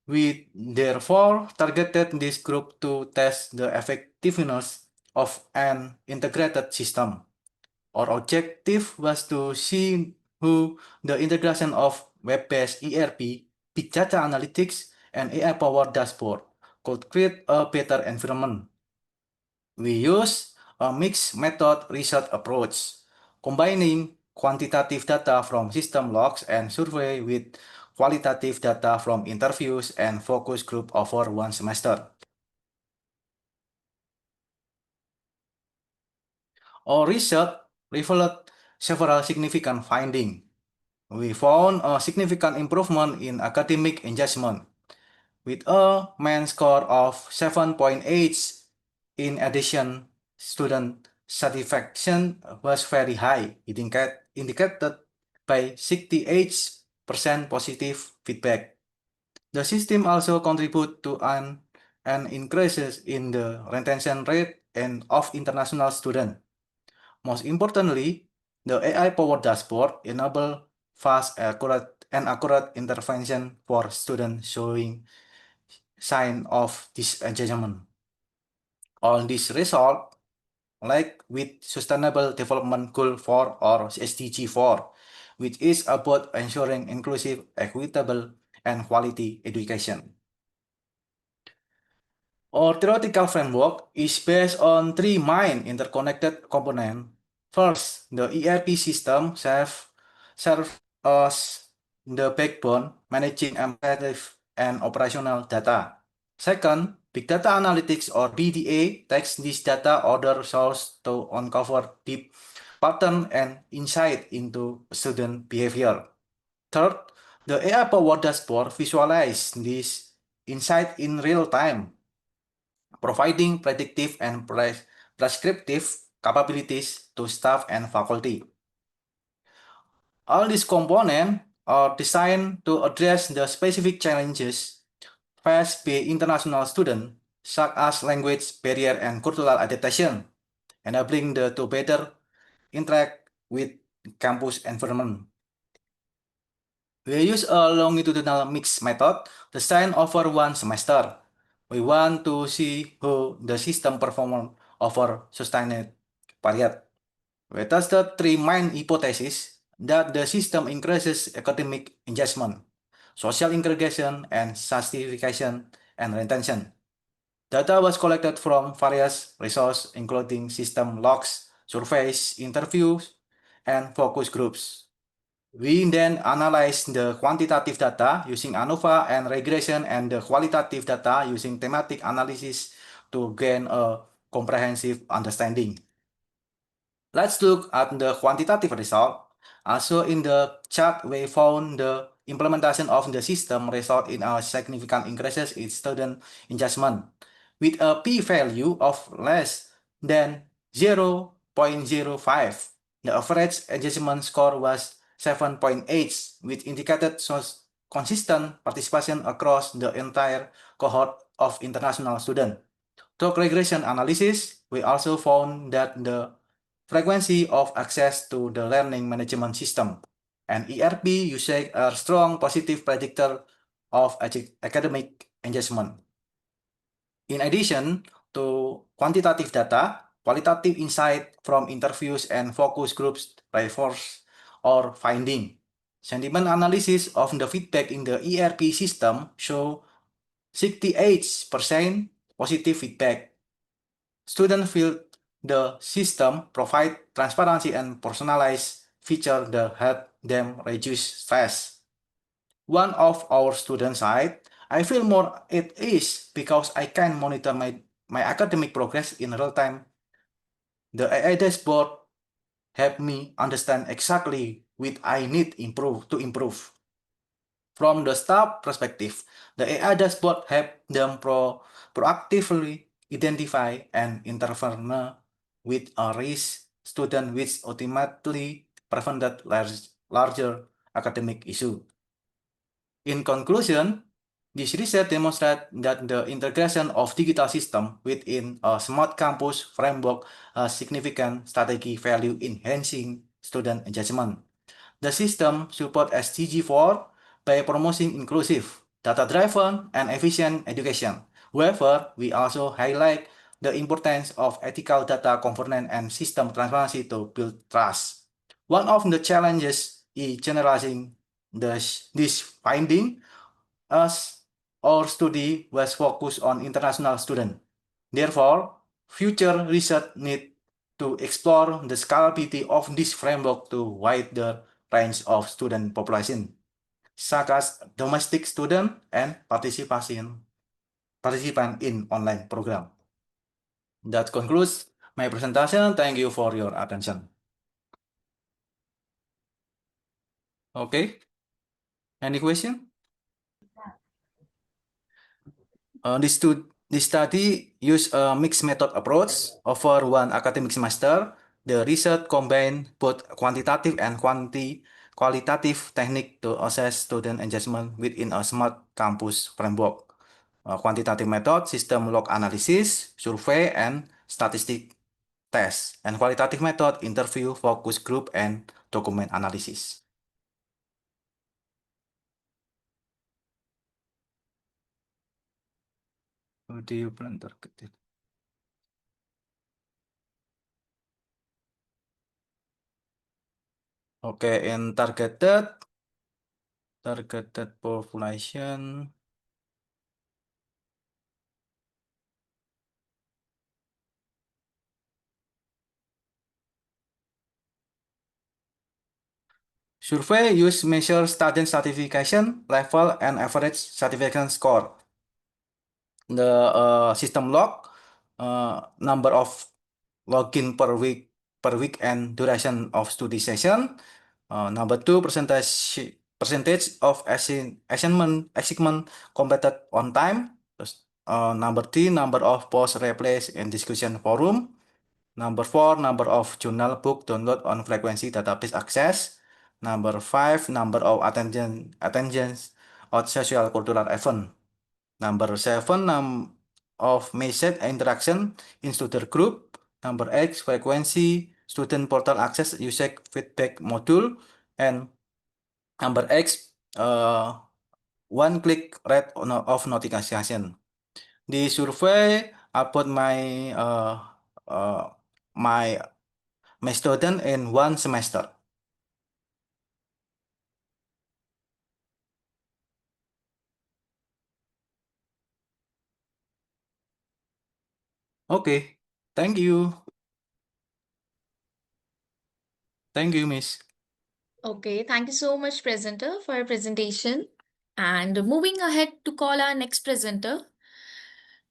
[SPEAKER 7] We therefore targeted this group to test the effectiveness of an integrated system. Our objective was to see how the integration of web-based ERP, big data analytics, and AI-powered dashboard could create a better environment. We use a mixed method research approach, combining quantitative data from system logs and survey with qualitative data from interviews and focus group over one semester. Our research revealed several significant findings. We found a significant improvement in academic engagement, with a main score of 7.8. In addition, student satisfaction was very high, indicated by 68% positive feedback. The system also contribute to an increase in the retention rate of international students. Most importantly, the AI-powered dashboard enable fast, accurate intervention for students showing sign of disengagement. All these result, like with Sustainable Development Goal 4 or SDG 4, which is about ensuring inclusive, equitable, and quality education. Our theoretical framework is based on three main interconnected components. First, the ERP system serves as the backbone managing administrative and operational data. Second, Big Data Analytics or BDA takes this data order source to uncover deep pattern and insight into student behavior. Third, the AI-powered dashboard visualizes this insight in real time, providing predictive and prescriptive capabilities to staff and faculty. All these components are designed to address the specific challenges faced by international students, such as language barrier and cultural adaptation, enabling them to better interact with campus environment. We use a longitudinal mix method designed over one semester. We want to see how the system performs over sustained period. We tested three main hypotheses: that the system increases academic engagement, social integration, and certification and retention. Data was collected from various resources, including system logs, surveys, interviews, and focus groups. We then analyze the quantitative data using ANOVA and regression and the qualitative data using thematic analysis to gain a comprehensive understanding. Let's look at the quantitative result. Also in the chart, we found the implementation of the system result in a significant increases in student engagement. With a p-value of less than 0.05, the average engagement score was 7.8, which indicated consistent participation across the entire cohort of international students. Through regression analysis, we also found that the frequency of access to the learning management system and ERP usage are strong positive predictor of academic engagement. In addition to quantitative data, qualitative insight from interviews and focus groups reinforce our finding. Sentiment analysis of the feedback in the ERP system show 68% positive feedback. Students feel the system provide transparency and personalized feature that help them reduce stress. One of our students said, I feel more at ease because I can monitor my academic progress in real time. The AI dashboard helped me understand exactly what I need to improve. From the staff perspective, the AI dashboard helped them proactively identify and intervene with a risk student, which ultimately prevented larger academic issue. In conclusion, this research demonstrates that the integration of digital system within a smart campus framework has significant strategic value enhancing student engagement. The system supports SDG 4 by promoting inclusive, data-driven, and efficient education. However, we also highlight the importance of ethical data governance and system transparency to build trust. One of the challenges is generalizing this finding, as our study was focused on international students. Therefore, future research needs to explore the scalability of this framework to wider range of student population, such as domestic student and participant in online program. That concludes my presentation. Thank you for your attention. Okay, any question? This study used a mixed method approach over one academic semester. The research combined both quantitative and qualitative technique to assess student engagement within a smart campus framework. Quantitative method, system log analysis, survey, and statistic test. And qualitative method, interview, focus group, and document analysis. How do you plan targeted? Okay, in targeted population, Survey use measure student certification level and average certification score. The system log number of login per week and duration of study session. Number two, percentage of assignment completed on time. Number three, number of post replays and discussion forum. Number four, number of journal book download on frequency database access. Number five, number of attendance at social cultural event. Number seven, of message interaction in student group. Number eight, frequency student portal access usage feedback module. And number X, one click rate of notification. The survey about my student in one semester. Okay, thank you. Thank you, Miss.
[SPEAKER 1] Okay, thank you so much, presenter, for your presentation. And moving ahead to call our next presenter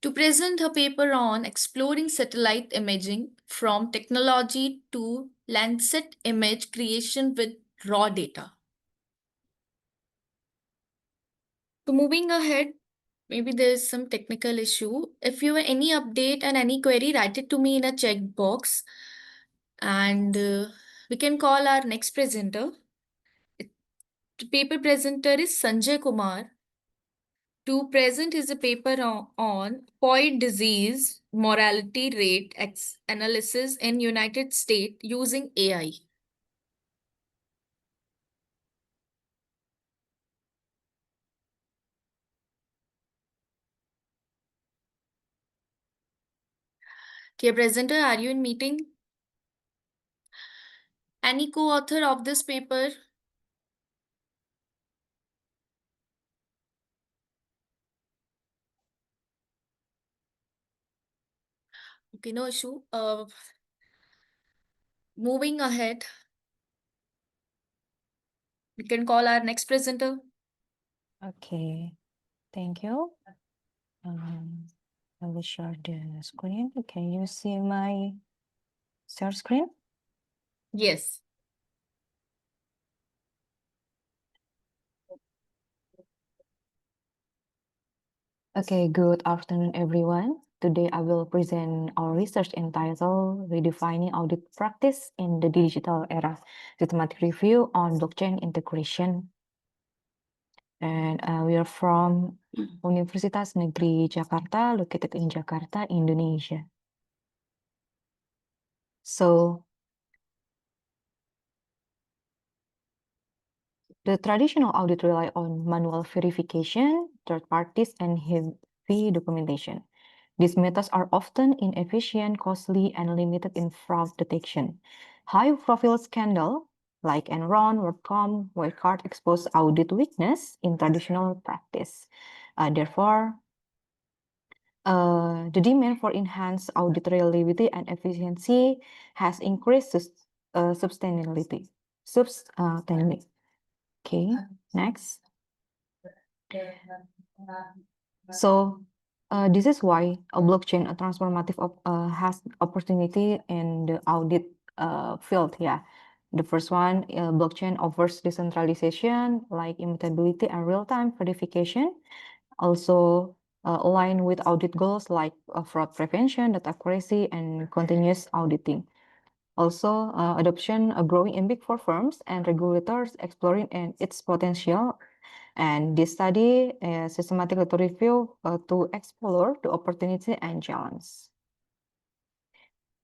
[SPEAKER 1] to present her paper on exploring satellite imaging from technology to Landsat image creation with raw data. So moving ahead, maybe there's some technical issue. If you have any update and any query, write it to me in a check box. And we can call our next presenter. The paper presenter is Sanjay Kumar. To present is a paper on POID disease mortality rate analysis in United States using AI. Dear presenter, are you in meeting? Any co-author of this paper? Okay, no issue. Moving ahead, we can call our next presenter.
[SPEAKER 8] Okay, thank you. I will share the screen. Can you see my share screen?
[SPEAKER 1] Yes.
[SPEAKER 8] Okay, good afternoon, everyone. Today I will present our research entitled Redefining Audit Practice in the Digital Era, Systematic Review on Blockchain Integration. And we are from Universitas Negeri Jakarta, located in Jakarta, Indonesia. So, the traditional audit rely on manual verification, third parties, and heavy documentation. These methods are often inefficient, costly, and limited in fraud detection. High-profile scandal like Enron, WorldCom, Wirecard expose audit weakness in traditional practice. Therefore, the demand for enhanced audit reliability and efficiency has increased substantially. Okay, next. So this is why a blockchain, a transformative has opportunity in the audit field. Yeah, the first one, blockchain offers decentralization, like immutability and real-time verification. Also align with audit goals like fraud prevention, data accuracy, and continuous auditing. Also, adoption growing in Big Four firms and regulators exploring its potential. And this study is systematically to review to explore the opportunity and challenge.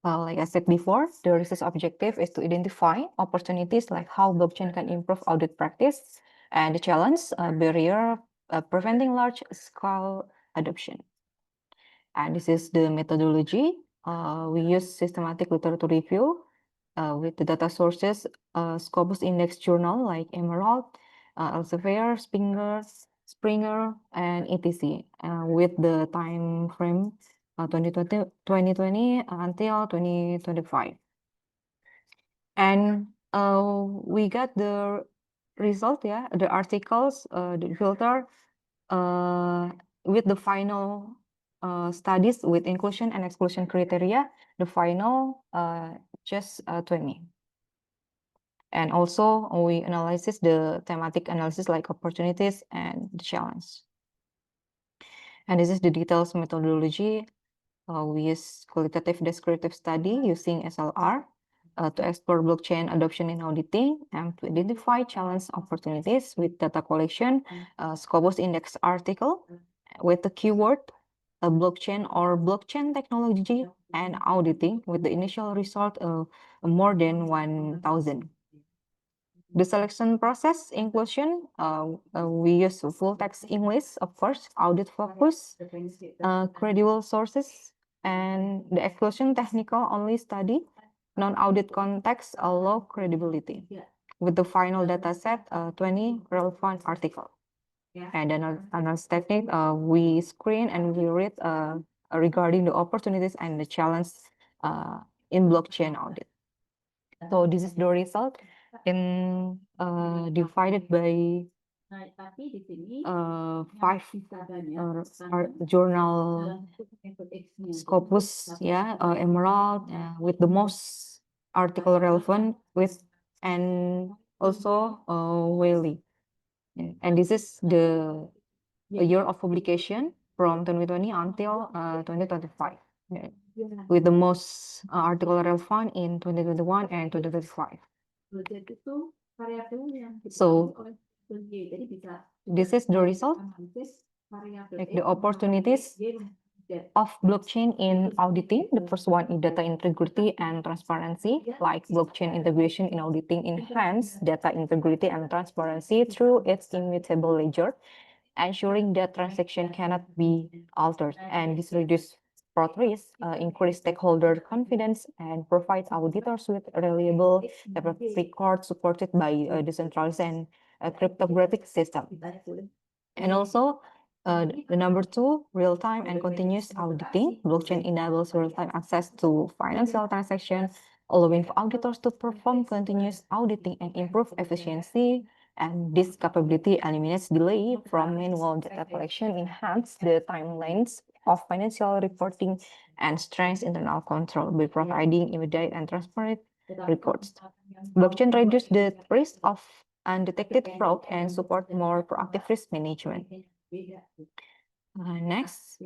[SPEAKER 8] Like I said before, the research objective is to identify opportunities like how blockchain can improve audit practice and the challenge barrier preventing large-scale adoption. And this is the methodology. We use systematic literature review with the data sources, Scopus Index Journal like Emerald, Elsevier, Springer, and etc. With the time frame 2020 until 2025. And we got the result, yeah, the articles, the filter with the final studies with inclusion and exclusion criteria, the final just 20. And also we analysis the thematic analysis like opportunities and the challenge. And this is the details methodology. We use qualitative descriptive study using SLR to explore blockchain adoption in auditing and to identify challenge opportunities with data collection, Scopus index article with the keyword blockchain or blockchain technology and auditing with the initial result more than 1,000. The selection process inclusion, we use full text English, of course, audit focus, credible sources, and the exclusion technical only study, non-audit context, low credibility. With the final data set, 20 relevant article. And then analysis technique, we screen and we read regarding the opportunities and the challenge in blockchain audit. So this is the result in divided by 5 journal Scopus, yeah, Emerald with the most article relevant with and also Whaley. And this is the year of publication from 2020 until 2025. Yeah, with the most article relevant in 2021 and 2025. So this is the result, like the opportunities of blockchain in auditing. The first one is data integrity and transparency, like blockchain integration in auditing enhance data integrity and transparency through its immutable ledger, ensuring that transaction cannot be altered, and this reduces fraud risk, increase stakeholder confidence, and provides auditors with reliable records supported by a decentralized and cryptographic system. And also, the number 2, real-time and continuous auditing. Blockchain enables real-time access to financial transactions, allowing for auditors to perform continuous auditing and improve efficiency. And this capability eliminates delay from manual data collection, enhance the timelines of financial reporting, and strengthens internal control by providing immediate and transparent records. Blockchain reduces the risk of undetected fraud and support more proactive risk management. Next,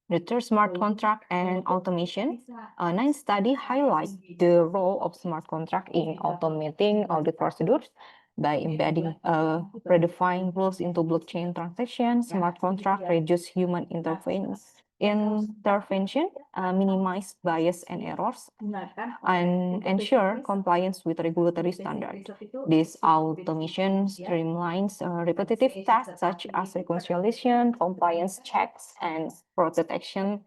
[SPEAKER 8] the third smart contract and automation. 9 study highlight the role of smart contract in automating audit procedures by embedding predefined rules into blockchain transactions. Smart contract reduce human intervention, minimize bias and errors, and ensure compliance with regulatory standards. This automation streamlines repetitive tasks such as reconciliation, compliance checks, and fraud detection,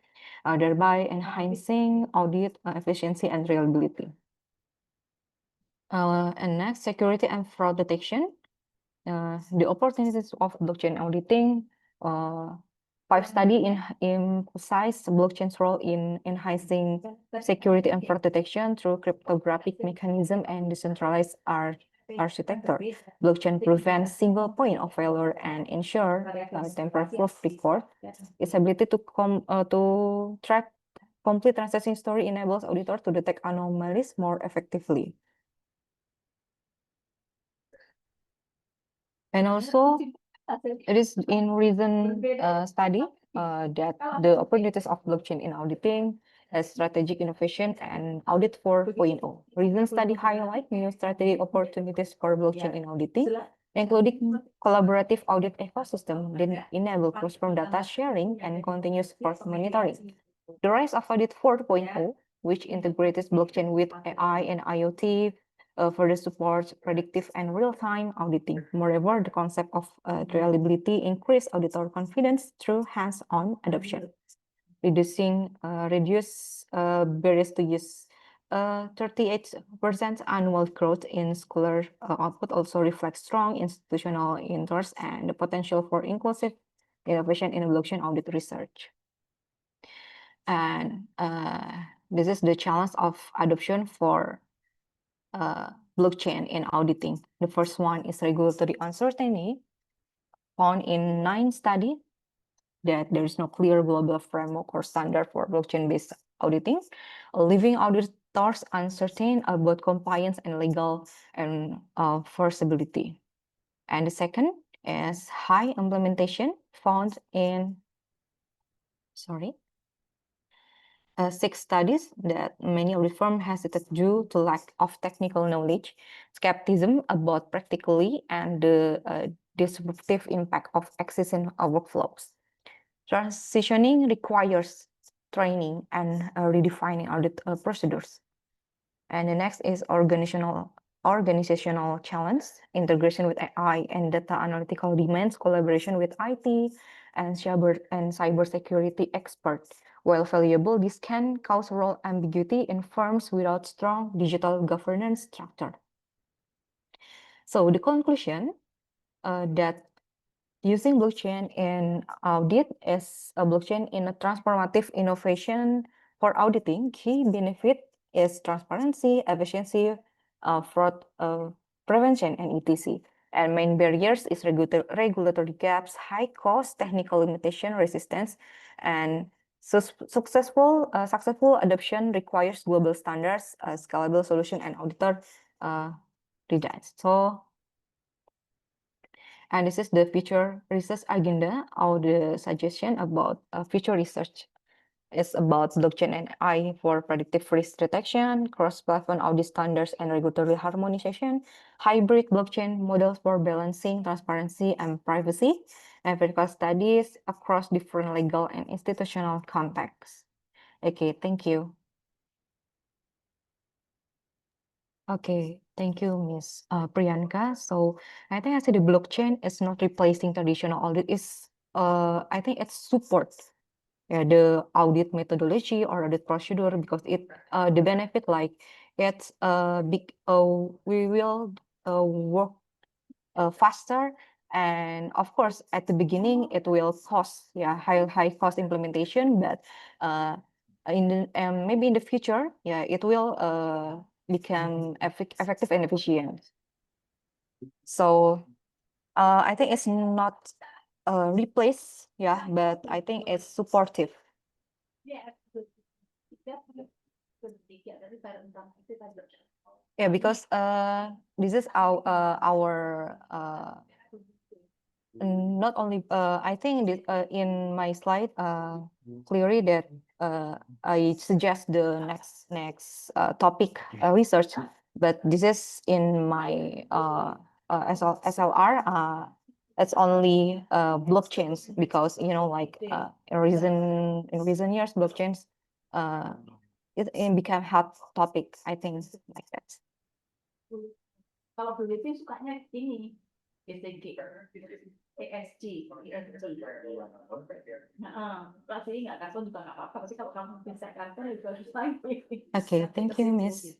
[SPEAKER 8] thereby enhancing audit efficiency and reliability. And next, security and fraud detection. The opportunities of blockchain auditing. 5 study emphasize blockchain's role in enhancing security and fraud detection through cryptographic mechanism and decentralized architecture. Blockchain prevents single point of failure and ensure tamper-proof record. Its ability to track complete transaction story enables auditors to detect anomalies more effectively. And also, it is in recent study that the opportunities of blockchain in auditing as strategic innovation and audit 4.0. Recent study highlight new strategic opportunities for blockchain in auditing, including collaborative audit ecosystem that enable cross-firm data sharing and continuous fraud monitoring. The rise of audit 4.0, which integrates blockchain with AI and IoT, further supports predictive and real-time auditing. Moreover, the concept of reliability increases auditor confidence through hands-on adoption, reduce barriers to use. 38% annual growth in scholar output also reflects strong institutional interest and the potential for inclusive innovation in blockchain audit research. And this is the challenge of adoption for blockchain in auditing. The first one is regulatory uncertainty, found in 9 studies that there is no clear global framework or standard for blockchain-based auditing, leaving auditors uncertain about compliance and legal enforceability. And the second is high implementation found in 6 studies that many of the firms hesitate due to lack of technical knowledge, skepticism about practically, and the disruptive impact of existing workflows. Transitioning requires training and redefining audit procedures. And the next is organizational challenge, integration with AI and data analytical demands, collaboration with IT and cybersecurity experts. While valuable, this can cause role ambiguity in firms without strong digital governance structure. So the conclusion that using blockchain in audit is a blockchain in a transformative innovation for auditing. Key benefit is transparency, efficiency, fraud prevention, and etc. And main barriers is regulatory gaps, high cost, technical limitation, resistance, and successful adoption requires global standards, scalable solution, and auditor guidance. So. And this is the future research agenda or the suggestion about future research. It's about blockchain and AI for predictive risk detection, cross-platform audit standards and regulatory harmonization, hybrid blockchain models for balancing transparency and privacy, and vertical studies across different legal and institutional contexts. Okay, thank you. Okay, thank you, Ms. Priyanka. So I think actually the blockchain is not replacing traditional audit. I think it's support the audit methodology or audit procedure because the benefit like it's big. We will work faster, and of course at the beginning it will cost high cost implementation, but maybe in the future it will become effective and efficient. So I think it's not replace, but I think it's supportive. Yeah, because this is our not only I think this, in my slide clearly that I suggest the next topic research, but this is in my SLR. It's only blockchains because like in recent years blockchains it became hot topic, I think, like that.
[SPEAKER 1] Kalau peneliti sukanya ini ESG, ESG. Pasti nggak kantor juga nggak apa-apa. Pasti kalau kamu bisa kantor juga harus lagi.
[SPEAKER 8] Okay, thank you, Miss.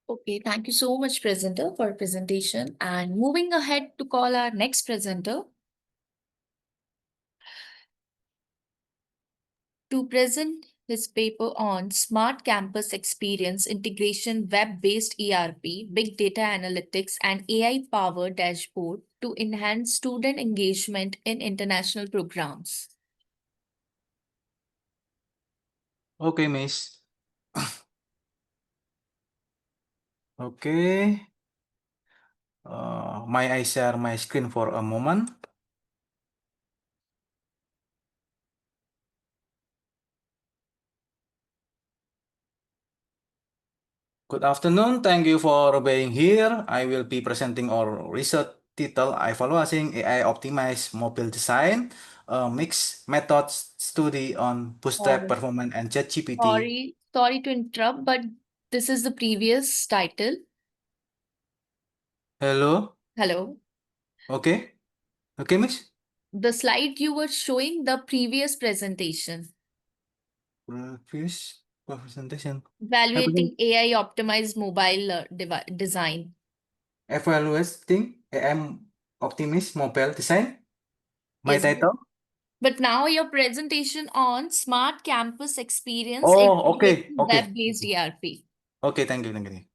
[SPEAKER 1] Okay, thank you so much, presenter, for presentation. And moving ahead to call our next presenter to present his paper on Smart Campus Experience Integration Web-Based ERP, Big Data Analytics, and AI-powered dashboard to enhance student engagement in international programs.
[SPEAKER 7] Okay, Miss. Okay. May I share my screen for a moment? Good afternoon. Thank you for being here. I will be presenting our research title Evaluating AI Optimized Mobile Design, a mixed methods study on Bootstrap performance and ChatGPT.
[SPEAKER 1] Sorry to interrupt, but this is the previous title.
[SPEAKER 7] Hello.
[SPEAKER 1] Hello.
[SPEAKER 7] Okay. Okay, Miss.
[SPEAKER 1] The slide you were showing the previous presentation.
[SPEAKER 7] Previous presentation.
[SPEAKER 1] Evaluating AI optimized mobile design.
[SPEAKER 7] Evaluating AI optimized mobile design. My
[SPEAKER 1] Yes.
[SPEAKER 7] title?
[SPEAKER 1] But now your presentation on smart campus experience
[SPEAKER 7] Oh, okay,
[SPEAKER 1] integrating
[SPEAKER 7] okay.
[SPEAKER 1] web-based ERP.
[SPEAKER 7] Okay, thank you, thank you.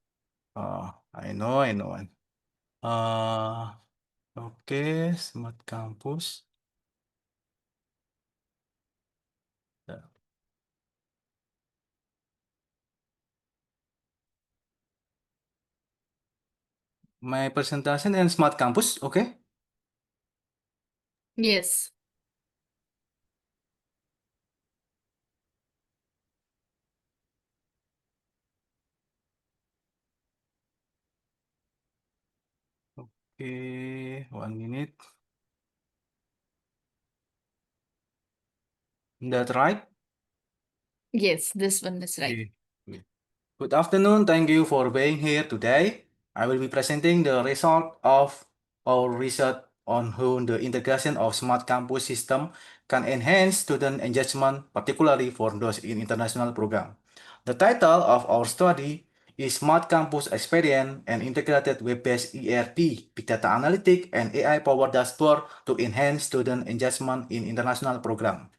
[SPEAKER 7] I know. Okay, smart campus. Yeah. My presentation in smart campus, okay?
[SPEAKER 1] Yes.
[SPEAKER 7] Okay, 1 minute. That right?
[SPEAKER 1] Yes, this one is right.
[SPEAKER 7] Okay. Good afternoon. Thank you for being here today. I will be presenting the result of our research on how the integration of smart campus system can enhance student engagement, particularly for those in international program. The title of our study is Smart Campus Experience and Integrated Web-based ERP, Big Data Analytics, and AI-powered dashboard to enhance student engagement in international program.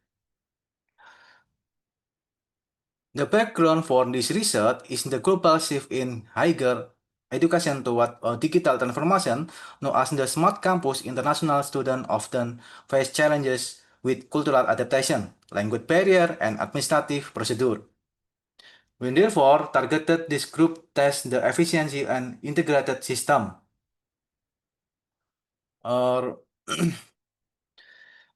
[SPEAKER 7] The background for this research is the global shift in higher education toward a digital transformation, known as the smart campus. International students often face challenges with cultural adaptation, language barrier, and administrative procedure. We therefore targeted this group test the efficiency and integrated system. Our,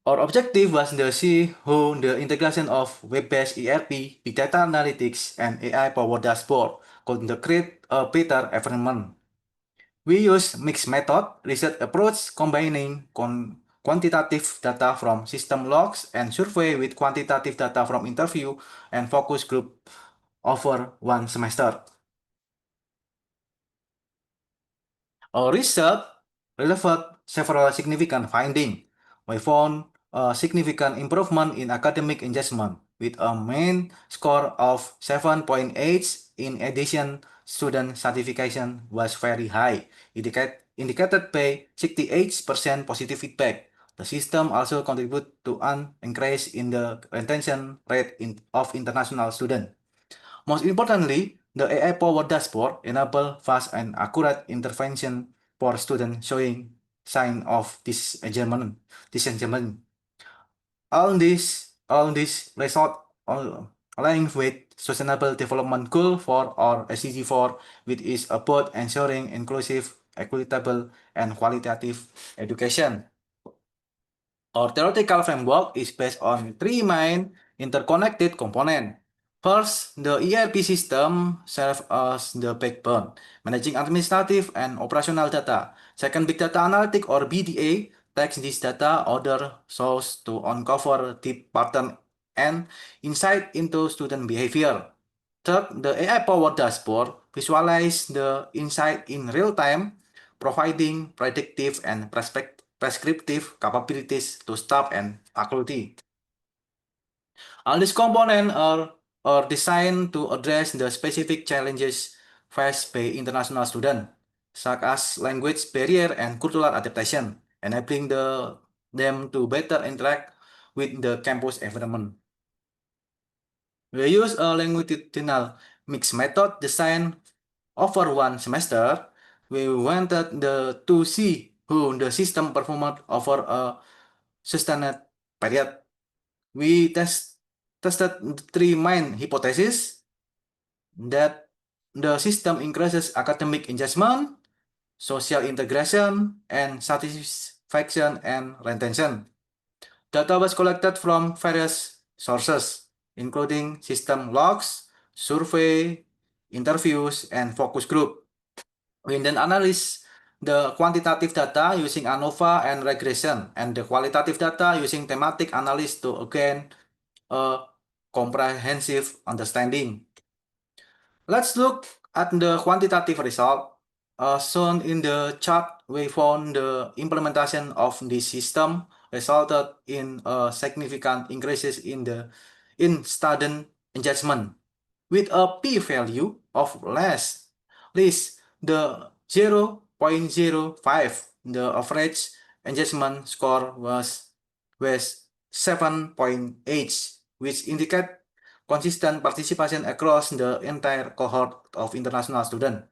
[SPEAKER 7] our objective was to see how the integration of web-based ERP, big data analytics, and AI-powered dashboard could create a better environment. We use mixed method research approach combining quantitative data from system logs and survey with quantitative data from interview and focus group over 1 semester. Our research revealed several significant findings. We found a significant improvement in academic engagement with a mean score of 7.8. In addition, student satisfaction was very high, indicated by 68% positive feedback. The system also contributed to an increase in the retention rate of international students. Most importantly, the AI-powered dashboard enable fast and accurate intervention for students showing sign of disengagement. All this result align with Sustainable Development Goal for or SDG 4, which is about ensuring inclusive, equitable, and qualitative education. Our theoretical framework is based on 3 main interconnected components. First, the ERP system serves as the backbone, managing administrative and operational data. Second, Big Data Analytics or BDA takes this data order source to uncover deep pattern and insight into student behavior. Third, the AI-powered dashboard visualizes the insight in real time, providing predictive and prescriptive capabilities to staff and faculty. All these components are designed to address the specific challenges faced by international students, such as language barrier and cultural adaptation, enabling them to better interact with the campus environment. We use a longitudinal mixed method designed over 1 semester. We wanted to see how the system performed over a sustained period. We tested 3 main hypotheses that the system increases academic engagement, social integration, and satisfaction and retention. Data was collected from various sources, including system logs, survey, interviews, and focus group. We then analyze the quantitative data using ANOVA and regression, and the qualitative data using thematic analysis to gain a comprehensive understanding. Let's look at the quantitative result. Shown in the chart, we found the implementation of this system resulted in significant increases in student engagement. With a p-value of less the 0.05, the average engagement score was 7.8, which indicate consistent participation across the entire cohort of international students.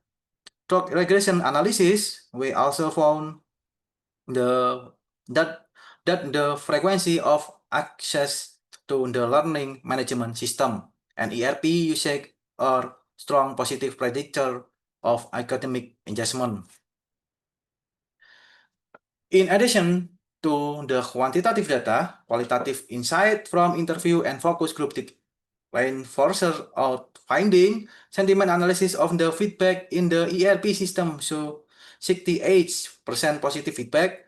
[SPEAKER 7] Through regression analysis, we also found that the frequency of access to the learning management system and ERP usage are strong positive predictor of academic engagement. In addition to the quantitative data, qualitative insight from interview and focus group reinforces our finding. Sentiment analysis of the feedback in the ERP system show 68% positive feedback.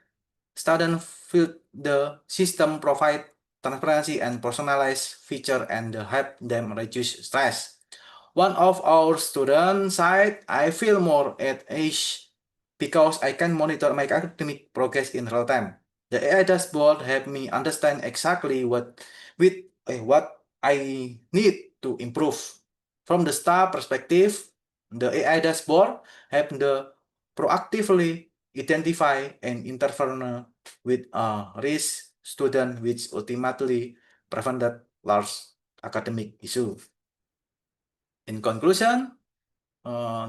[SPEAKER 7] Students feel the system provide transparency and personalized feature and help them reduce stress. One of our students said, I feel more at ease because I can monitor my academic progress in real time. The AI dashboard helped me understand exactly what I need to improve. From the staff perspective, the AI dashboard helped the proactively identify and intervene with a risk student, which ultimately prevented large academic issue. In conclusion,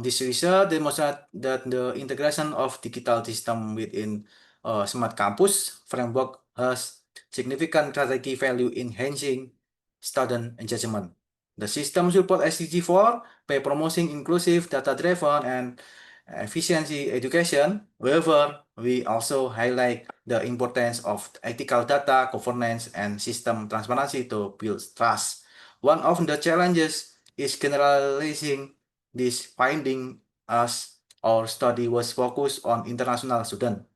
[SPEAKER 7] this research demonstrates that the integration of digital system within smart campus framework has significant strategic value in enhancing student engagement. The system supports SDG 4 by promoting inclusive, data-driven, and efficiency education. However, we also highlight the importance of ethical data governance and system transparency to build trust. One of the challenges is generalizing this finding as our study was focused on international students.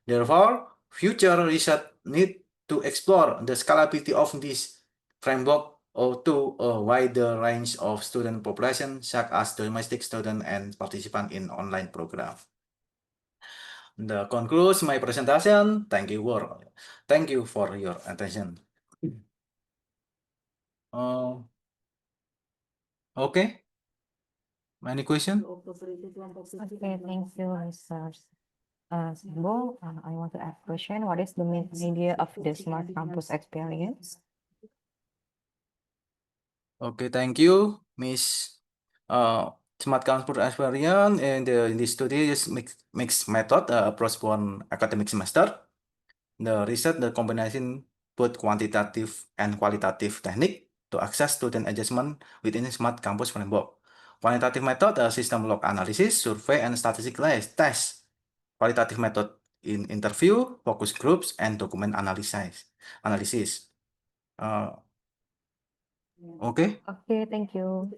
[SPEAKER 7] Therefore, future research need to explore the scalability of this framework or to a wider range of student population, such as domestic students and participants in online program. That concludes my presentation. Thank you for your attention. Okay. Any question?
[SPEAKER 8] Okay, thank you, Mr. Sambo. I want to ask question. What is the main idea of the smart campus experience?
[SPEAKER 7] Okay, thank you, Miss. Smart campus experience and in this study is mixed method approach one academic semester. The research the combination both quantitative and qualitative technique to access student engagement within smart campus framework. Quantitative method system log analysis, survey, and statistical test. Qualitative method in interview, focus groups, and document analysis. Okay.
[SPEAKER 8] Okay, thank you.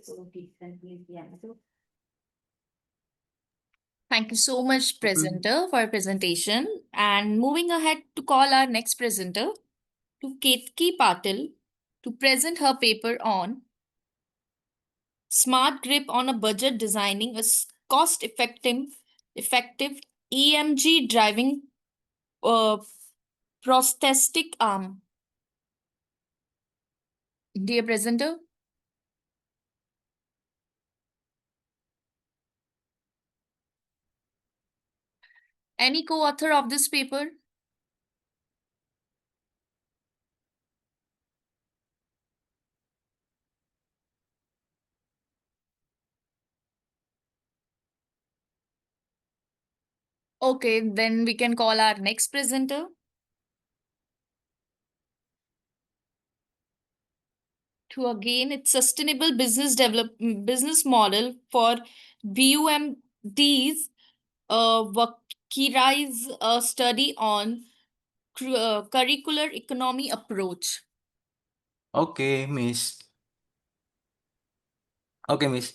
[SPEAKER 1] Thank you so much, presenter, for your presentation. And moving ahead to call our next presenter, to Ketki Patil, to present her paper on Smart Grip on a Budget Designing a Cost-Effective EMG Driving Prosthetic Arm. Dear presenter. Any co-author of this paper? Okay, then we can call our next presenter. To again, it's sustainable business model for BUMDs. Wakirai's study on curricular economy approach.
[SPEAKER 7] Okay, Miss. Okay, Miss.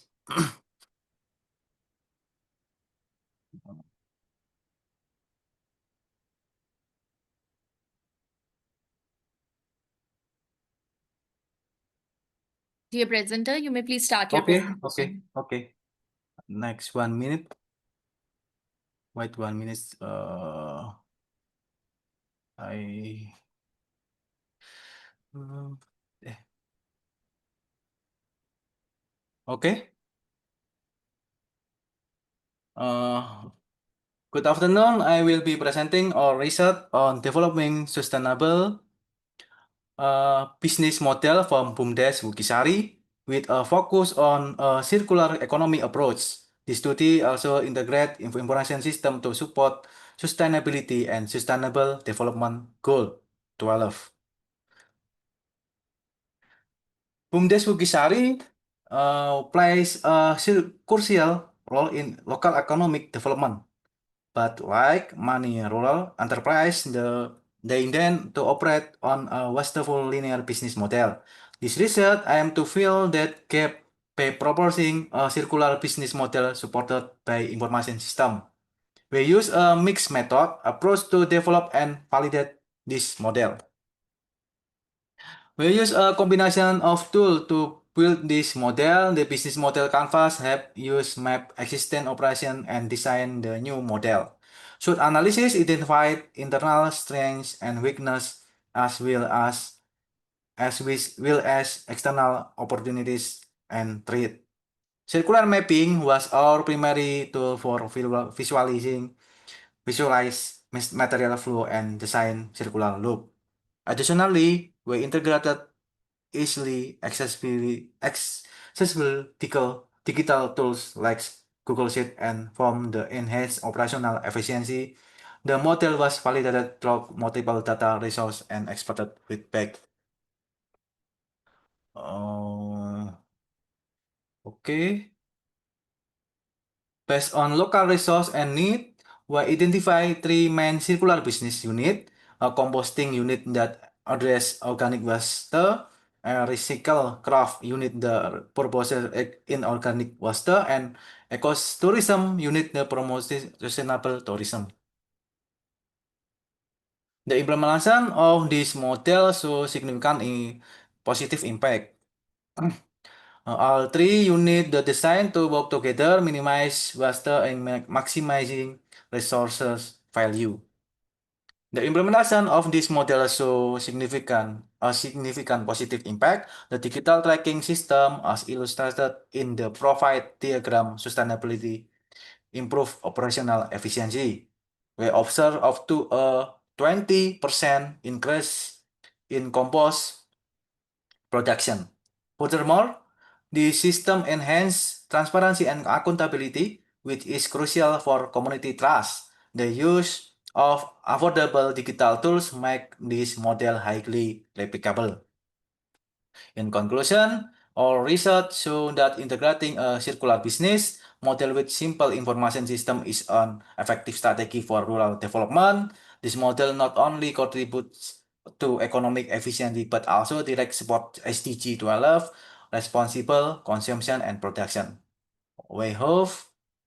[SPEAKER 1] Dear presenter, you may please start your
[SPEAKER 7] Okay,
[SPEAKER 1] presentation.
[SPEAKER 7] okay. Next 1 minute. Wait 1 minute. I. Eh. Okay. Good afternoon. I will be presenting our research on developing sustainable business model from BUMDes Wukisari with a focus on a circular economy approach. The study also integrate information system to support sustainability and sustainable development goal 12. BUMDes Wukisari plays a crucial role in local economic development. But like many rural enterprise, they intend to operate on a wasteful linear business model. This research aims to fill that gap by proposing a circular business model supported by information system. We use a mixed method approach to develop and validate this model. We use a combination of tools to build this model. The business model canvas help use map existing operation and design the new model. Should analysis identify internal strengths and weakness as well as external opportunities and threat. Circular mapping was our primary tool for visualize material flow and design circular loop. Additionally, we integrated easily accessible digital tools like Google Sheet and form the enhanced operational efficiency. The model was validated through multiple data resources and expert feedback. Okay. Based on local resource and need, we identify 3 main circular business unit: a composting unit that address organic waste, a recycle craft unit that proposes inorganic waste, and ecotourism unit that promotes sustainable tourism. The implementation of this model shows significant positive impact. All 3 units are designed to work together, minimize waste, and maximizing resources value. The implementation of this model shows a significant positive impact. The digital tracking system, as illustrated in the profile diagram, sustainability, improve operational efficiency. We observe up to a 20% increase in compost production. Furthermore, the system enhances transparency and accountability, which is crucial for community trust. The use of affordable digital tools make this model highly replicable. In conclusion, our research shows that integrating a circular business model with simple information system is an effective strategy for rural development. This model not only contributes to economic efficiency but also direct support SDG 12, responsible consumption and production. We hope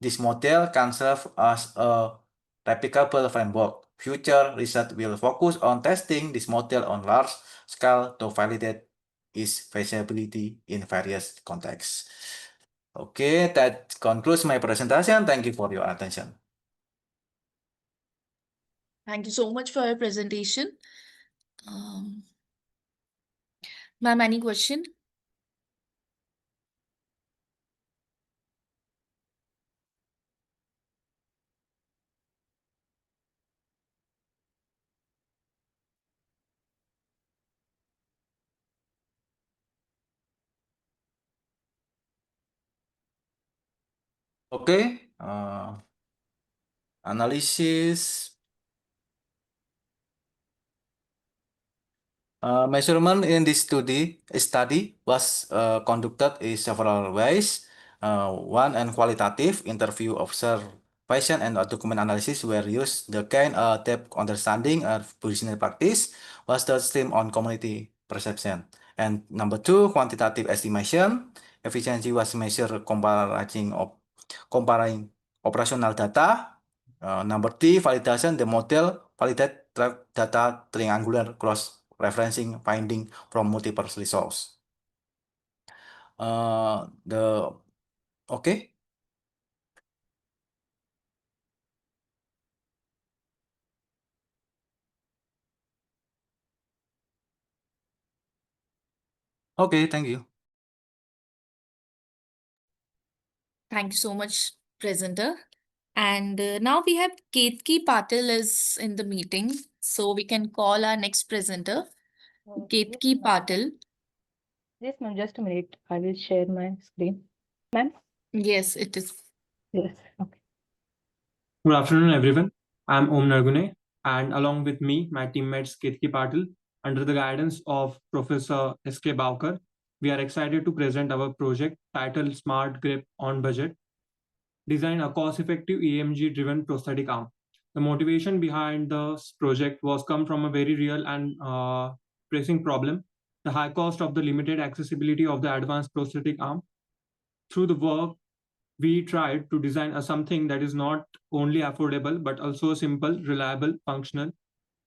[SPEAKER 7] this model can serve as a replicable framework. Future research will focus on testing this model on large scale to validate its feasibility in various contexts. Okay, that concludes my presentation. Thank you for your attention.
[SPEAKER 1] Thank you so much for your presentation. Ma'am, any question?
[SPEAKER 7] Okay, analysis. Measurement in this study was conducted in several ways. One, and qualitative interview, observation, and document analysis were used. The gain depth understanding of business practice was the stream on community perception. And number 2, quantitative estimation. Efficiency was measured comparing operational data. Number 3, validation. The model validate data triangular cross-referencing finding from multiple resources. Okay. Okay, thank you.
[SPEAKER 1] Thank you so much, presenter. And now we have Ketki Patil is in the meeting, so we can call our next presenter. Ketki Patil.
[SPEAKER 5] Yes, ma'am, just a minute. I will share my screen. Ma'am?
[SPEAKER 1] Yes, it is.
[SPEAKER 5] Yes, okay.
[SPEAKER 9] Good afternoon, everyone. I'm Om Nargune, and along with me, my teammates Ketki Patil, under the guidance of Professor S.K. Bavkar, we are excited to present our project titled Smart Grip on Budget, design a cost-effective EMG-driven prosthetic arm. The motivation behind this project was come from a very real and pressing problem, the high cost of the limited accessibility of the advanced prosthetic arm. Through the work, we tried to design something that is not only affordable, but also simple, reliable, functional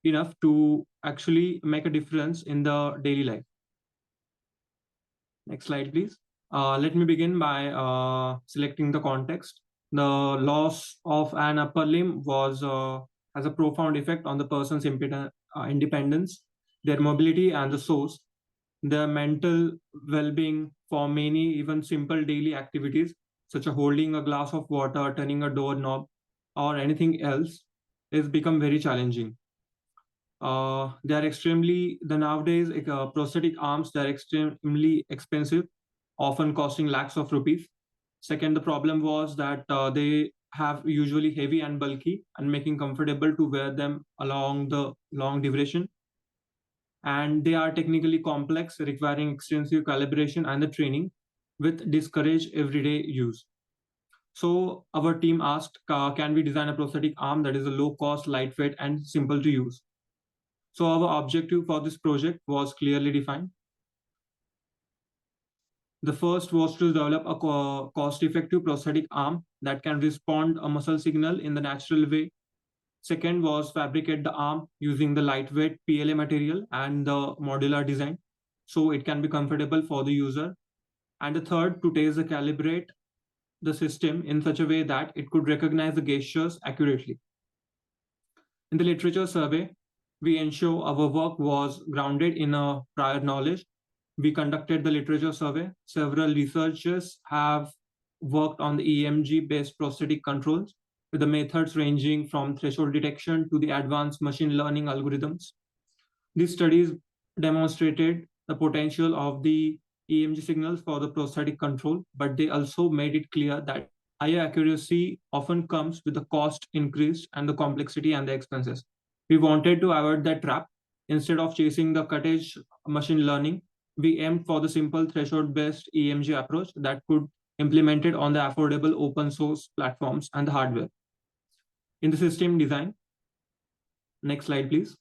[SPEAKER 9] enough to actually make a difference in the daily life. Next slide, please. Let me begin by selecting the context. The loss of an upper limb has a profound effect on the person's independence, their mobility, and the source, their mental well-being. For many, even simple daily activities such as holding a glass of water, turning a doorknob, or anything else is become very challenging. They are nowadays prosthetic arms, they're extremely expensive, often costing lakhs of rupees. Second, the problem was that they have usually heavy and bulky and making comfortable to wear them along the long duration. And they are technically complex, requiring extensive calibration and the training, with discourage everyday use. So our team asked, can we design a prosthetic arm that is a low cost, lightweight, and simple to use? So our objective for this project was clearly defined. The first was to develop a cost-effective prosthetic arm that can respond a muscle signal in the natural way. Second was fabricate the arm using the lightweight PLA material and the modular design, so it can be comfortable for the user. And the third, to test the calibrate the system in such a way that it could recognize the gestures accurately. In the literature survey, we ensure our work was grounded in a prior knowledge. We conducted the literature survey. Several researchers have worked on the EMG-based prosthetic controls, with the methods ranging from threshold detection to the advanced machine learning algorithms. These studies demonstrated the potential of the EMG signals for the prosthetic control, but they also made it clear that higher accuracy often comes with the cost increase and the complexity and the expenses. We wanted to avoid that trap. Instead of chasing the cutting-edge machine learning, we aimed for the simple threshold-based EMG approach that could implemented on the affordable open source platforms and the hardware. In the system design, next slide, please.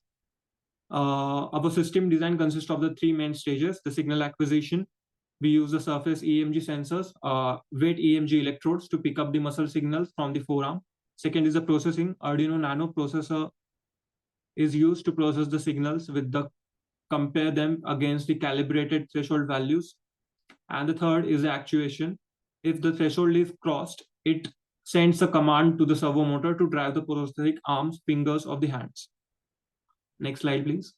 [SPEAKER 9] Our system design consists of the three main stages: the signal acquisition. We use the surface EMG sensors, weight EMG electrodes to pick up the muscle signals from the forearm. Second is the processing. Arduino Nano processor is used to process the signals compare them against the calibrated threshold values. And the third is the actuation. If the threshold is crossed, it sends a command to the servo motor to drive the prosthetic arms, fingers of the hands. Next slide, please.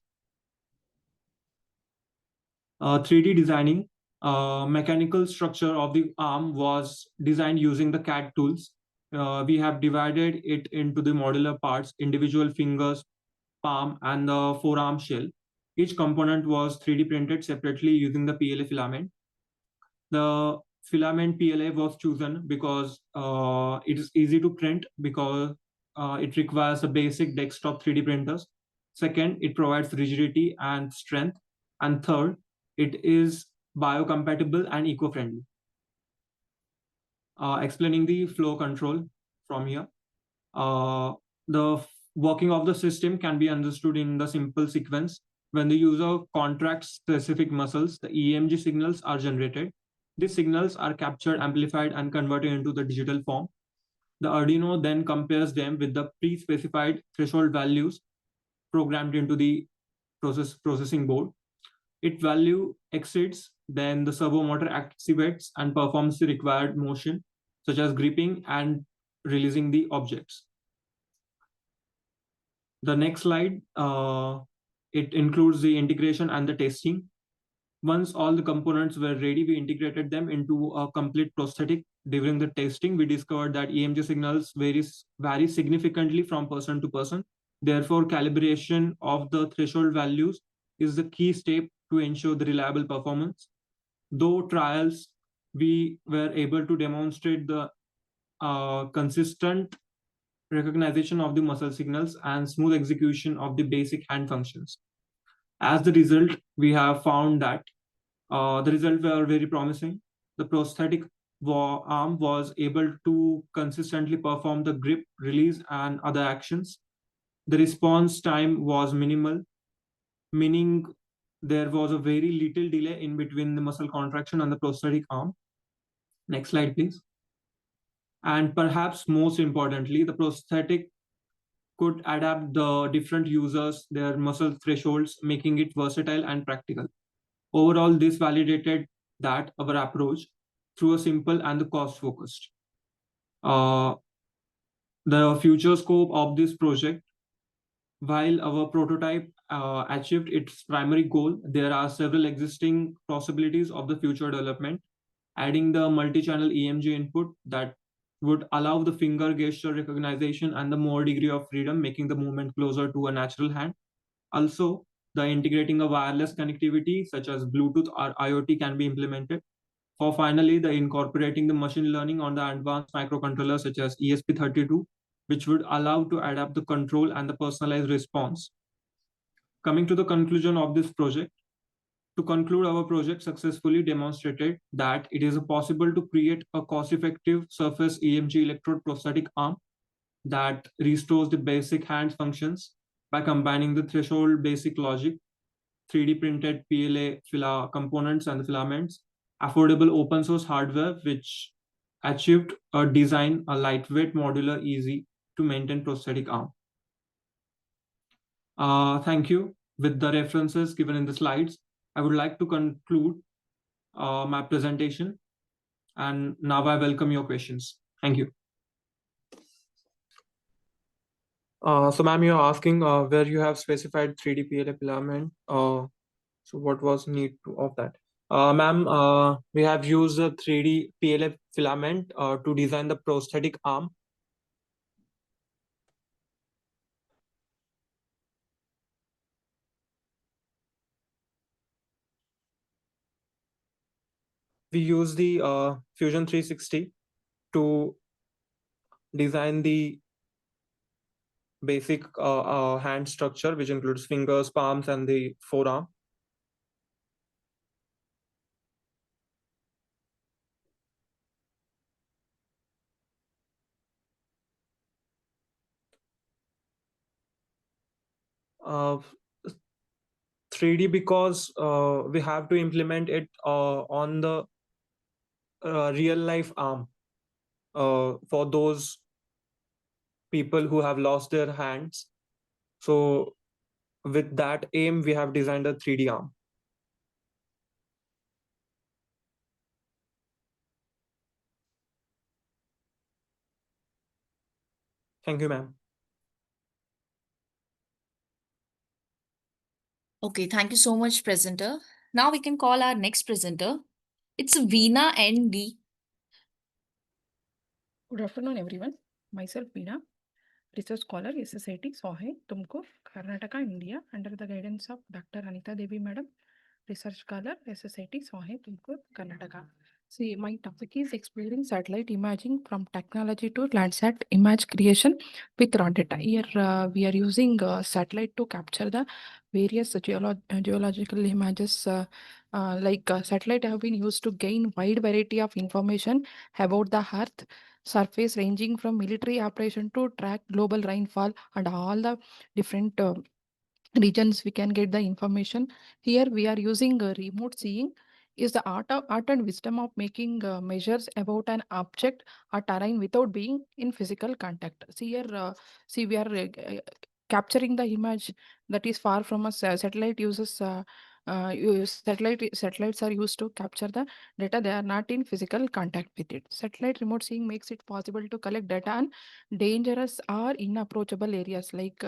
[SPEAKER 9] 3D designing. Mechanical structure of the arm was designed using the CAD tools. We have divided it into the modular parts, individual fingers, palm, and the forearm shell. Each component was 3D printed separately using the PLA filament. The filament PLA was chosen because it is easy to print, because it requires a basic desktop 3D printers. Second, it provides rigidity and strength. And third, it is biocompatible and eco-friendly. Explaining the flow control from here. The working of the system can be understood in the simple sequence. When the user contracts specific muscles, the EMG signals are generated. These signals are captured, amplified, and converted into the digital form. The Arduino then compares them with the pre-specified threshold values programmed into the processing board. If value exceeds, then the servo motor activates and performs the required motion, such as gripping and releasing the objects. The next slide, it includes the integration and the testing. Once all the components were ready, we integrated them into a complete prosthetic. During the testing, we discovered that EMG signals vary significantly from person to person. Therefore, calibration of the threshold values is the key step to ensure the reliable performance. Though trials, we were able to demonstrate the consistent recognition of the muscle signals and smooth execution of the basic hand functions. As the result, we have found that the results were very promising. The prosthetic arm was able to consistently perform the grip, release, and other actions. The response time was minimal, meaning there was a very little delay in between the muscle contraction and the prosthetic arm. Next slide, please. And perhaps most importantly, the prosthetic could adapt the different users, their muscle thresholds, making it versatile and practical. Overall, this validated that our approach through a simple and the cost focused. The future scope of this project, while our prototype achieved its primary goal, there are several existing possibilities of the future development, adding the multi-channel EMG input that would allow the finger gesture recognition and the more degree of freedom, making the movement closer to a natural hand. Also, the integrating a wireless connectivity such as Bluetooth or IoT can be implemented. For finally, the incorporating the machine learning on the advanced microcontroller such as ESP32, which would allow to adapt the control and the personalized response. Coming to the conclusion of this project, to conclude, our project successfully demonstrated that it is possible to create a cost-effective surface EMG electrode prosthetic arm that restores the basic hand functions by combining the threshold basic logic, 3D printed PLA components and the filaments, affordable open source hardware, which achieved a design, a lightweight, modular, easy to maintain prosthetic arm. Thank you. With the references given in the slides, I would like to conclude my presentation. And now I welcome your questions. Thank you. So ma'am, you're asking where you have specified 3D PLA filament. So what was need of that? Ma'am, we have used a 3D PLA filament to design the prosthetic arm. We use the Fusion 360 to design the basic hand structure, which includes fingers, palms, and the forearm. Uh, 3D because we have to implement it on the real life arm for those people who have lost their hands. So with that aim, we have designed a 3D arm. Thank you, ma'am.
[SPEAKER 1] Okay, thank you so much, presenter. Now we can call our next presenter. It's Veena ND.
[SPEAKER 10] Good afternoon, everyone. Myself, Veena, research scholar, SSIT, Sohe, Tumkur, Karnataka, India, under the guidance of Dr. Anita Devi, Madam, research scholar, SSIT, Sohe, Tumkur, Karnataka. See, my topic is exploring satellite imaging from technology to Landsat image creation with raw data. Here, we are using satellite to capture the various geological images. Satellite have been used to gain wide variety of information about the Earth surface, ranging from military operation to track global rainfall and all the different regions we can get the information. Here we are using remote seeing is the art and wisdom of making measures about an object or terrain without being in physical contact. See here, see we are capturing the image that is far from us. Satellite uses satellites are used to capture the data. They are not in physical contact with it. Satellite remote seeing makes it possible to collect data on dangerous or inapproachable areas like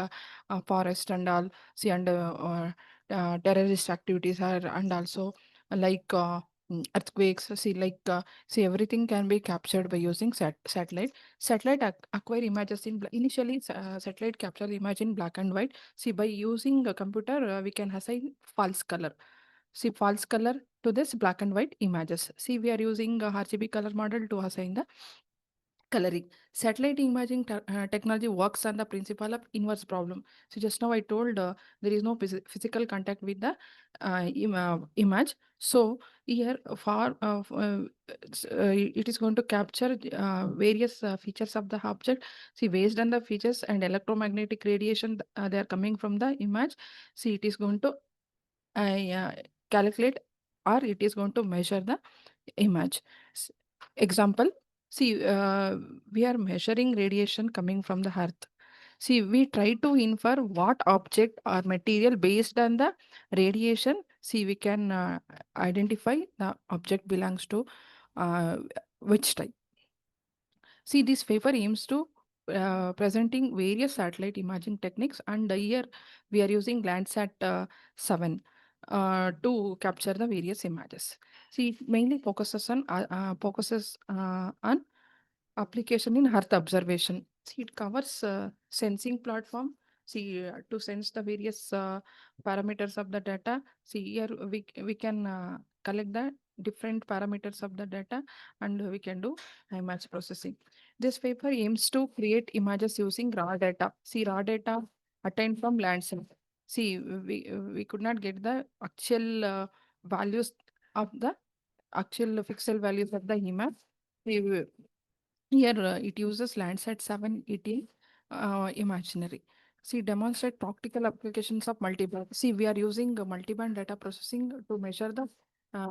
[SPEAKER 10] forest and all. See, and terrorist activities are, and also like earthquakes. See everything can be captured by using satellite. Satellite acquire images in initially satellite capture the image in black and white. See, by using a computer, we can assign false color. See, false color to this black and white images. See, we are using a RGB color model to assign the coloring. Satellite imaging technology works on the principle of inverse problem. So just now I told there is no physical contact with the image. So here it is going to capture various features of the object. See, based on the features and electromagnetic radiation they are coming from the image. See, it is going to calculate, or it is going to measure the image. Example, see, we are measuring radiation coming from the earth. See, we try to infer what object or material based on the radiation. See, we can identify the object belongs to uh, which type. See, this paper aims to presenting various satellite imaging techniques, and here we are using Landsat 7 to capture the various images. See, it mainly focuses on application in Earth observation. See, it covers sensing platform. See, to sense the various parameters of the data. See, here we can collect the different parameters of the data, and we can do image processing. This paper aims to create images using raw data. See, raw data attained from Landsat. See, we could not get the actual values of the actual pixel values of the image. We, here it uses Landsat 780 imaginary. See, demonstrate practical applications of multiband. See, we are using multiband data processing to measure the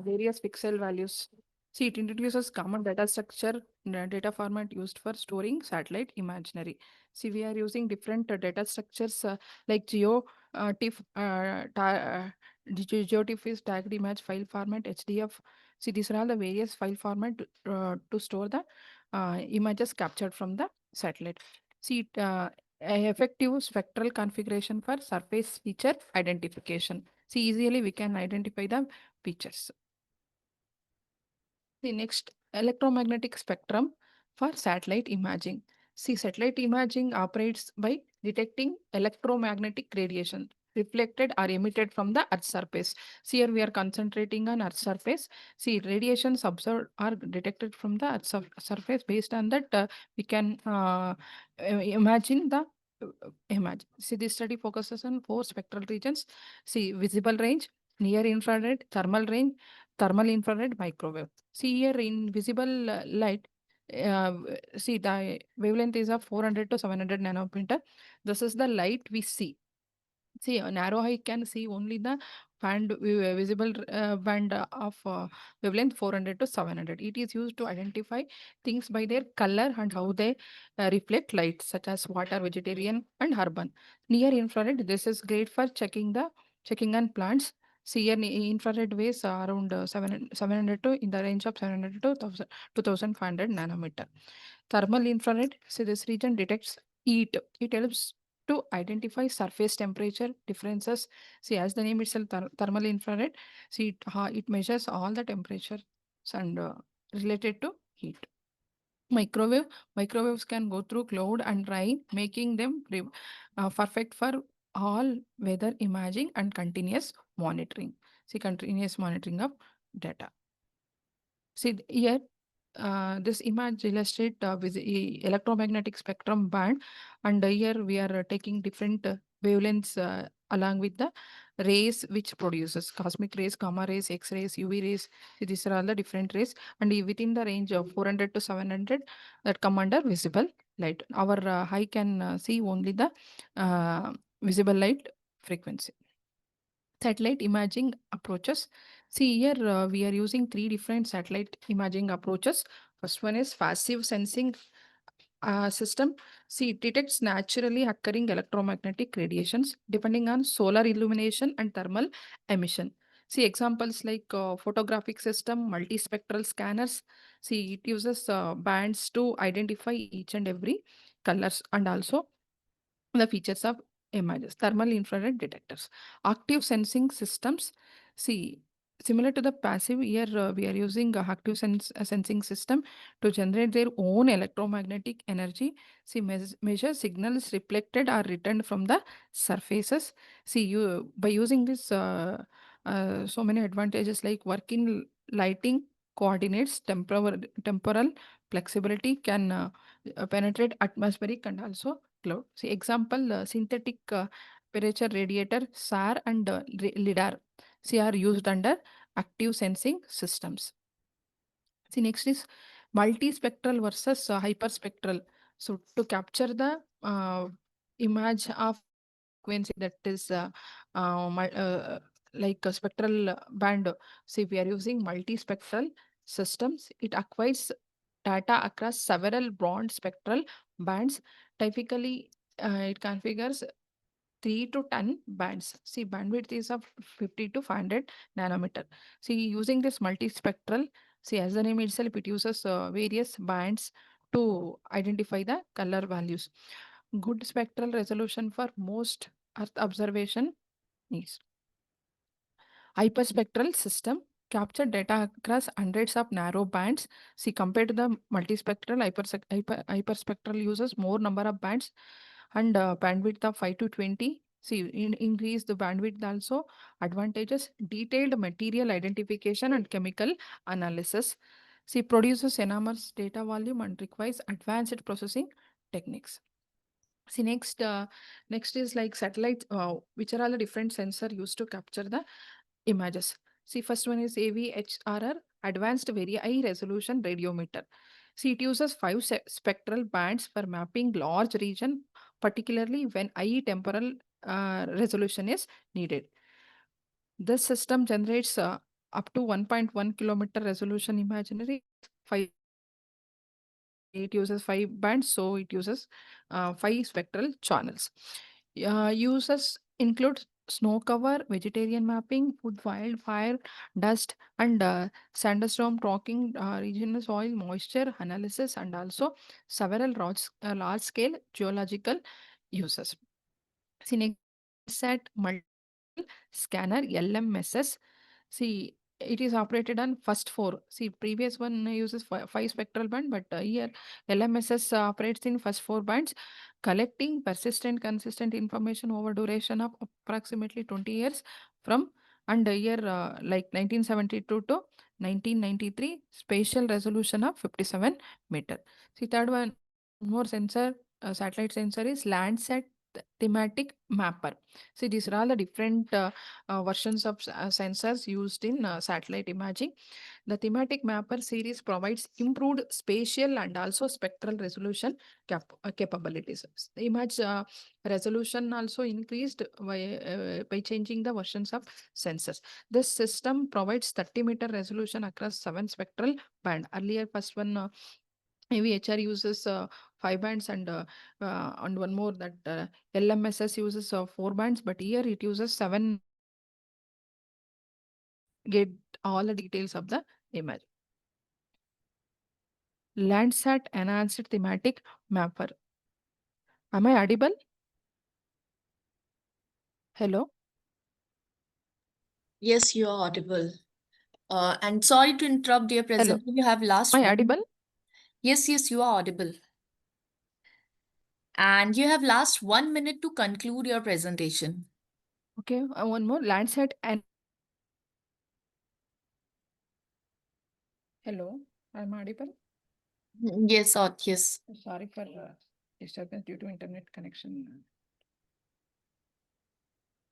[SPEAKER 10] various pixel values. See, it introduces common data structure, data format used for storing satellite imaginary. See, we are using different data structures like TIFF, GeoTIFF is tagged image file format, HDF. See, these are all the various file format to store the images captured from the satellite. See, a effective spectral configuration for surface feature identification. See, easily we can identify the features. The next, electromagnetic spectrum for satellite imaging. See, satellite imaging operates by detecting electromagnetic radiation reflected or emitted from the Earth's surface. See, here we are concentrating on Earth's surface. See, radiations observed are detected from the Earth's surface. Based on that, we can imagine the image. See, this study focuses on 4 spectral regions. See, visible range, near infrared, thermal range, thermal infrared, microwave. See here in visible light, see the wavelength is of 400 to 700 nanometer. This is the light we see. See, a narrow eye can see only the visible band of wavelength 400 to 700. It is used to identify things by their color and how they reflect light, such as water, vegetarian, and urban. Near infrared, this is great for checking on plants. See, here infrared waves are around 700 to in the range of 700 to 2500 nanometer. Thermal infrared, see this region detects heat. It helps to identify surface temperature differences. See, as the name itself, thermal infrared, see, it measures all the temperatures and related to heat. Microwave, microwaves can go through cloud and rain, making them perfect for all weather imaging and continuous monitoring. See, continuous monitoring of data. See, here this image illustrate with electromagnetic spectrum band, and here we are taking different wavelengths along with the rays which produces cosmic rays, gamma rays, X-rays, UV rays. So these are all the different rays, and within the range of 400 to 700 that come under visible light. Our eye can see only the visible light frequency. Satellite imaging approaches. See here, we are using 3 different satellite imaging approaches. First one is passive sensing system. See, it detects naturally occurring electromagnetic radiations depending on solar illumination and thermal emission. See, examples like photographic system, multispectral scanners. See, it uses bands to identify each and every colors and also the features of images. Thermal infrared detectors. Active sensing systems. See, similar to the passive, here we are using a active sensing system to generate their own electromagnetic energy. See, measure signals reflected or returned from the surfaces. See, you by using this, so many advantages like working lighting coordinates, temporal flexibility, can penetrate atmospheric and also cloud. See, example, synthetic aperture radiator, SAR, and LIDAR. See, are used under active sensing systems. See, next is multispectral versus hyperspectral. So, to capture the image of frequency, that is like a spectral band. See, we are using multispectral systems. It acquires data across several broad spectral bands. Typically, it configures 3 to 10 bands. See, bandwidth is of 50 to 500 nanometer. See, using this multispectral, see, as the name itself, it uses various bands to identify the color values. Good spectral resolution for most Earth observation is. Hyperspectral system capture data across hundreds of narrow bands. See, compared to the multispectral, hyperspectral uses more number of bands and bandwidth of 5 to 20. See, increase the bandwidth also. Advantages: detailed material identification and chemical analysis. See, produces enormous data volume and requires advanced processing techniques. See, next is like satellites, which are all the different sensor used to capture the images. See, first one is AVHRR, Advanced Very High Resolution Radiometer. See, it uses 5 spectral bands for mapping large region, particularly when high temporal resolution is needed. This system generates up to 1.1 kilometer resolution imaginary. It uses 5 bands, so it uses 5 spectral channels. Uses include snow cover, vegetarian mapping, wood, wildfire, dust, and sandstorm tracking, regional soil moisture analysis, and also several large scale geological uses. See, next set multiple scanner LMSS. See, it is operated on first 4. See, previous one uses 5 spectral band, but here LMSS operates in first 4 bands, collecting persistent, consistent information over duration of approximately 20 years from and year like 1972 to 1993, spatial resolution of 57 meter. See, third one, more sensor, satellite sensor is Landsat thematic mapper. See, these are all the different versions of sensors used in satellite imaging. The thematic mapper series provides improved spatial and also spectral resolution capabilities. The image resolution also increased by changing the versions of sensors. This system provides 30-meter resolution across 7 spectral band. Earlier, first one AVHR uses 5 bands and one more, that LMSS uses 4 bands, but here it uses 7. Get all the details of the image. Landsat enhanced thematic mapper. Am I audible? Hello?
[SPEAKER 1] Yes, you are audible. And sorry to interrupt, dear presenter. You have last
[SPEAKER 10] Am I
[SPEAKER 1] one.
[SPEAKER 10] audible?
[SPEAKER 1] Yes, you are audible. And you have last 1 minute to conclude your presentation.
[SPEAKER 10] Okay, one more. Landsat and hello, I'm audible.
[SPEAKER 1] Yes, yes.
[SPEAKER 10] Sorry for disturbance due to internet connection.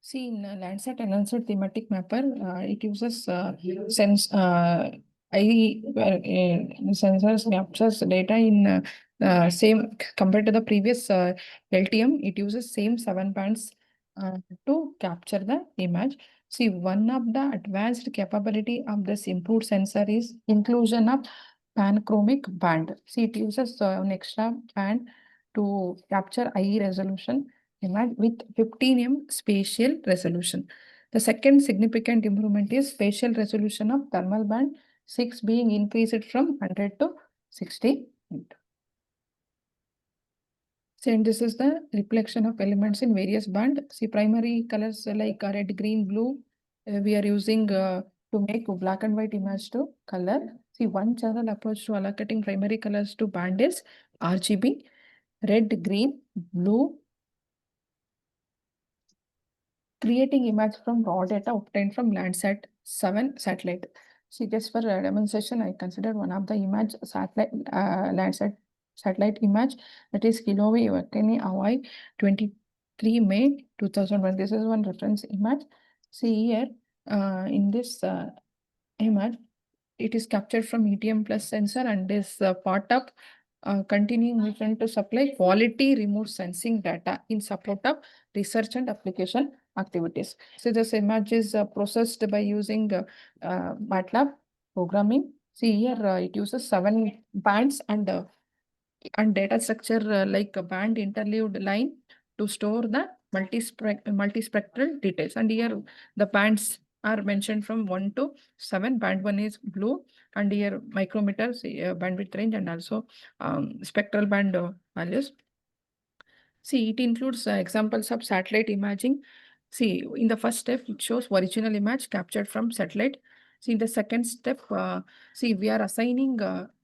[SPEAKER 10] See, in Landsat enhanced thematic mapper, it uses sensors captures data in same compared to the previous LTM. It uses same 7 bands to capture the image. See, one of the advanced capability of this improved sensor is inclusion of panchromic band. See, it uses an extra band to capture high resolution image with 15 spatial resolution. The second significant improvement is spatial resolution of thermal band 6 being increased from 100 to 60. So, and this is the reflection of elements in various band. See, primary colors like red, green, blue. We are using to to make black and white image to color. See, one general approach to allocating primary colors to band is RGB, red, green, blue, creating image from raw data obtained from Landsat 7 satellite. See, just for a demonstration, I considered one of the image satellite Landsat satellite image, that is Kiloway Wakani Hawaii 23 May 2001. This is one reference image. See here, in this image, it is captured from ETM plus sensor and is part of continuing mission to supply quality remote sensing data in support of research and application activities. So this image is processed by using MATLAB programming. See here, it uses 7 bands and data structure like a band interleaved line to store the multispectral details. And here the bands are mentioned from 1 to 7. Band 1 is blue, and here micrometers, bandwidth range, and also spectral band values. See, it includes examples of satellite imaging. See, in the first step, it shows original image captured from satellite. See, in the second step, see, we are assigning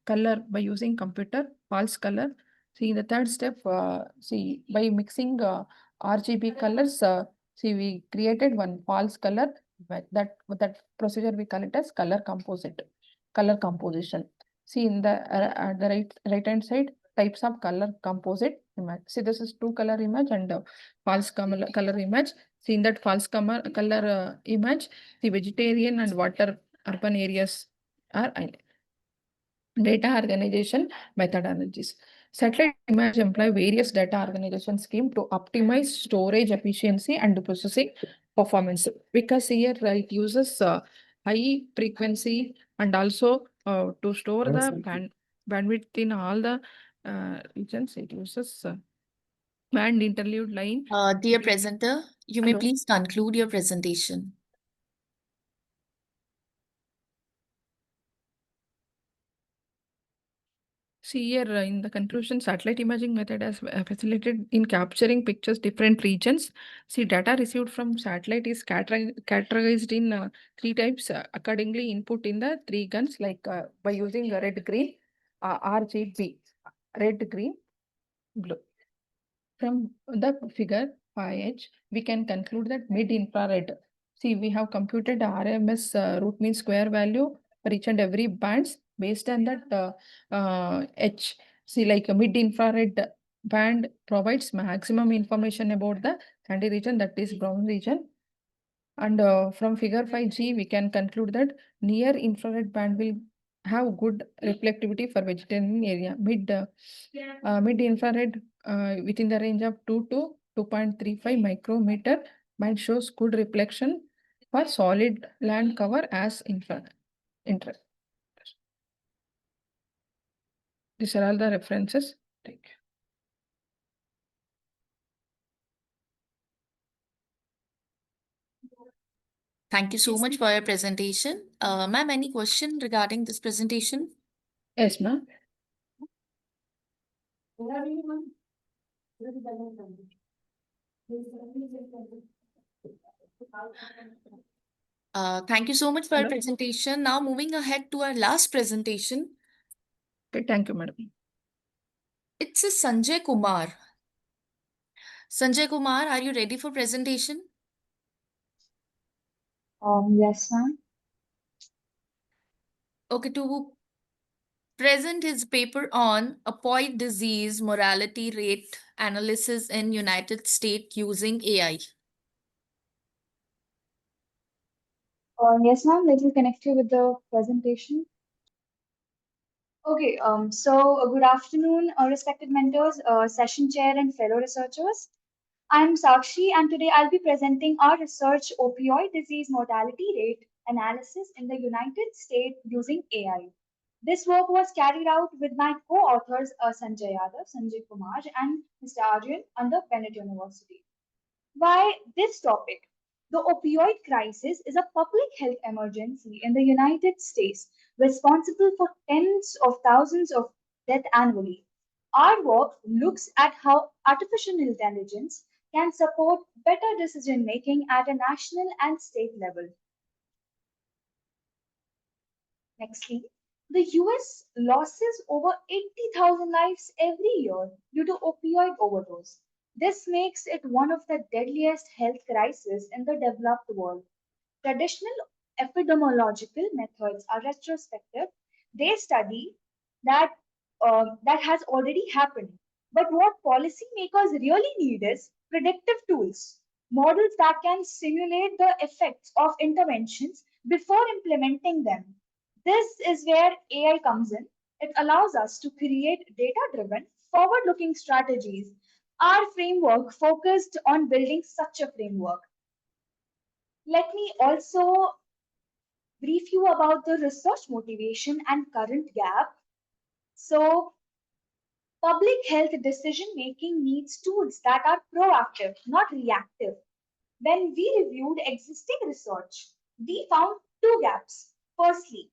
[SPEAKER 10] color by using computer, false color. See, in the third step, see, by mixing RGB colors, see, we created one false color. But that procedure we call it as color composition. See, in the right hand side, types of color composite image. See, this is 2-color image and false color image. See, in that false color image, the vegetarian and water urban areas are data organization methodologies. Satellite image employ various data organization scheme to optimize storage efficiency and processing performance, because here it uses high frequency and also to store the bandwidth in all the regions. It uses band interleaved line.
[SPEAKER 1] Dear presenter, you may
[SPEAKER 10] Hello.
[SPEAKER 1] please conclude your presentation.
[SPEAKER 10] See here in the conclusion, satellite imaging method has facilitated in capturing pictures different regions. See, data received from satellite is categorized in 3 types. Accordingly, input in the 3 guns, like by using red, green, RGB, red, green, blue. From the figure 5H, we can conclude that mid-infrared. See, we have computed RMS root mean square value for each and every bands based on that H. See, like a mid-infrared band provides maximum information about the sandy region, that is brown region. And from figure 5G, we can conclude that near infrared band will have good reflectivity for vegetarian area. Mid-infrared within the range of 2 to 2.35 micrometer band shows good reflection for solid land cover as infrared. These are all the references. Thank you.
[SPEAKER 1] Thank you so much for your presentation. Ma'am, any question regarding this presentation?
[SPEAKER 10] Yes, ma'am.
[SPEAKER 1] Thank you so much for your
[SPEAKER 10] Hello.
[SPEAKER 1] presentation. Now moving ahead to our last presentation.
[SPEAKER 10] Okay, thank you, madam.
[SPEAKER 1] It's a Sanjay Kumar. Sanjay Kumar, are you ready for presentation?
[SPEAKER 5] Yes, ma'am.
[SPEAKER 1] Okay, to present his paper on opioid disease mortality rate analysis in United States using AI.
[SPEAKER 5] Yes, ma'am. Let me connect you with the presentation. Okay, good afternoon, respected mentors, session chair, and fellow researchers. I'm Sakshi, and today I'll be presenting our research opioid disease mortality rate analysis in the United States using AI. This work was carried out with my co-authors Sanjay Yadav, Sanjay Kumar, and Mr. Arjun under Bennett University. Why this topic? The opioid crisis is a public health emergency in the United States, responsible for tens of thousands of deaths annually. Our work looks at how artificial intelligence can support better decision making at a national and state level. Nextly, the US loses over 80,000 lives every year due to opioid overdose. This makes it one of the deadliest health crises in the developed world. Traditional epidemiological methods are retrospective. They study that that has already happened. But what policymakers really need is predictive tools, models that can simulate the effects of interventions before implementing them. This is where AI comes in. It allows us to create data-driven, forward-looking strategies. Our framework focused on building such a framework. Let me also brief you about the research motivation and current gap. So, public health decision making needs tools that are proactive, not reactive. When we reviewed existing research, we found two gaps. Firstly,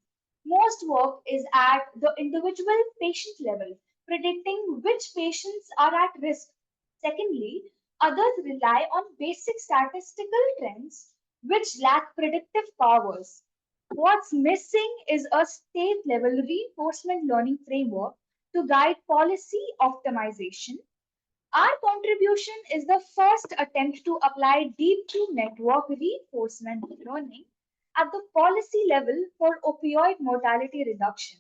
[SPEAKER 5] most work is at the individual patient level, predicting which patients are at risk. Secondly, others rely on basic statistical trends which lack predictive powers. What's missing is a state level reinforcement learning framework to guide policy optimization. Our contribution is the first attempt to apply deep to network reinforcement learning at the policy level for opioid mortality reduction.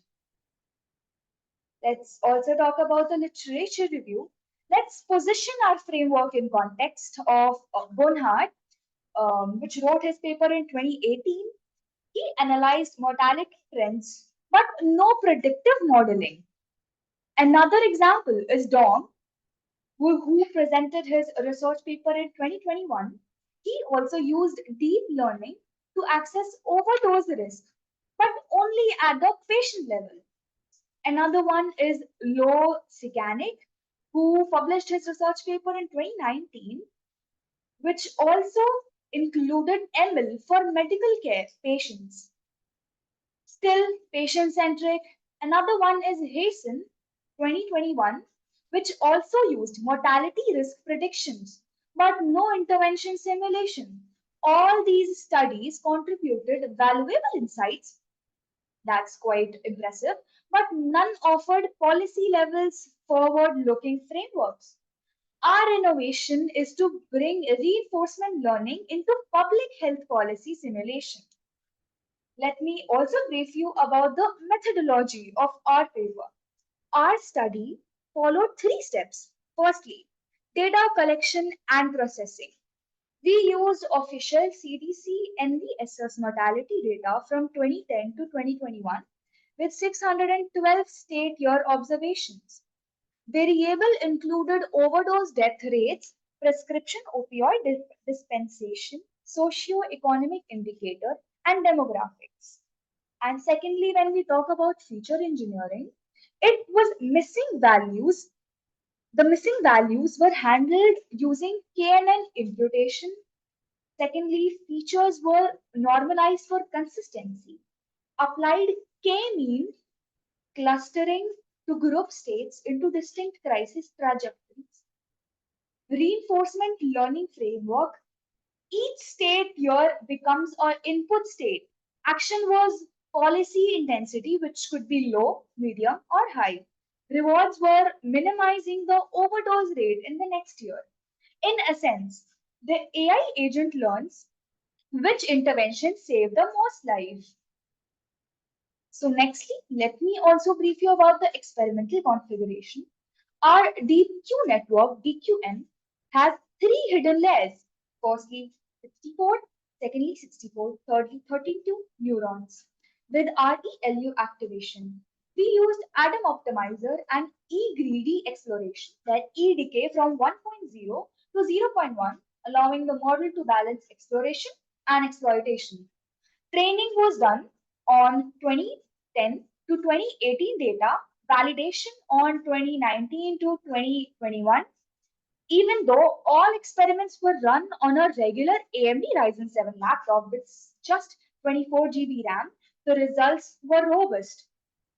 [SPEAKER 5] Let's also talk about the literature review. Let's position our framework in context of Bonhart, which wrote his paper in 2018. He analyzed mortality trends, but no predictive modeling. Another example is Dong, who presented his research paper in 2021. He also used deep learning to access overdose risk, but only at the patient level. Another one is Lo Siganik, who published his research paper in 2019, which also included ML for medical care patients. Still patient centric. Another one is Hasten 2021, which also used mortality risk predictions, but no intervention simulation. All these studies contributed valuable insights. That's quite impressive, but none offered policy levels forward looking frameworks. Our innovation is to bring reinforcement learning into public health policy simulation. Let me also brief you about the methodology of our paper. Our study followed three steps. Firstly, data collection and processing. We used official CDC NVSS mortality data from 2010 to 2021 with 612 state year observations. Variable included overdose death rates, prescription opioid dispensation, socio-economic indicator, and demographics. And secondly, when we talk about feature engineering, it was missing values. The missing values were handled using KNN imputation. Secondly, features were normalized for consistency. Applied K-mean clustering to group states into distinct crisis trajectories. Reinforcement learning framework. Each state here becomes an input state. Action was policy intensity, which could be low, medium, or high. Rewards were minimizing the overdose rate in the next year. In essence, the AI agent learns which intervention saved the most lives. So nextly, let me also brief you about the experimental configuration. Our DQ network, DQN, has three hidden layers. Firstly, 64, secondly, 64, thirdly, 32 neurons. With RELU activation, we used Adam optimizer and E-greedy exploration, where E decay from 1.0 to 0.1, allowing the model to balance exploration and exploitation. Training was done on 2010 to 2018 data, validation on 2019 to 2021. Even though all experiments were run on a regular AMD Ryzen 7 laptop with just 24 GB RAM, the results were robust.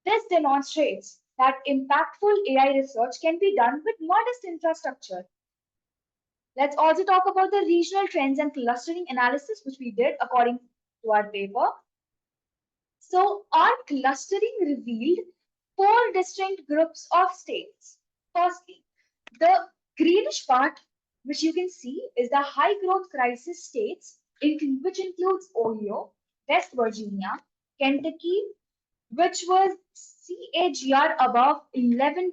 [SPEAKER 5] This demonstrates that impactful AI research can be done with modest infrastructure. Let's also talk about the regional trends and clustering analysis, which we did according to our paper. So our clustering revealed 4 distinct groups of states. Firstly, the greenish part, which you can see, is the high growth crisis states, which includes Ohio, West Virginia, Kentucky, which was CAGR above 11%.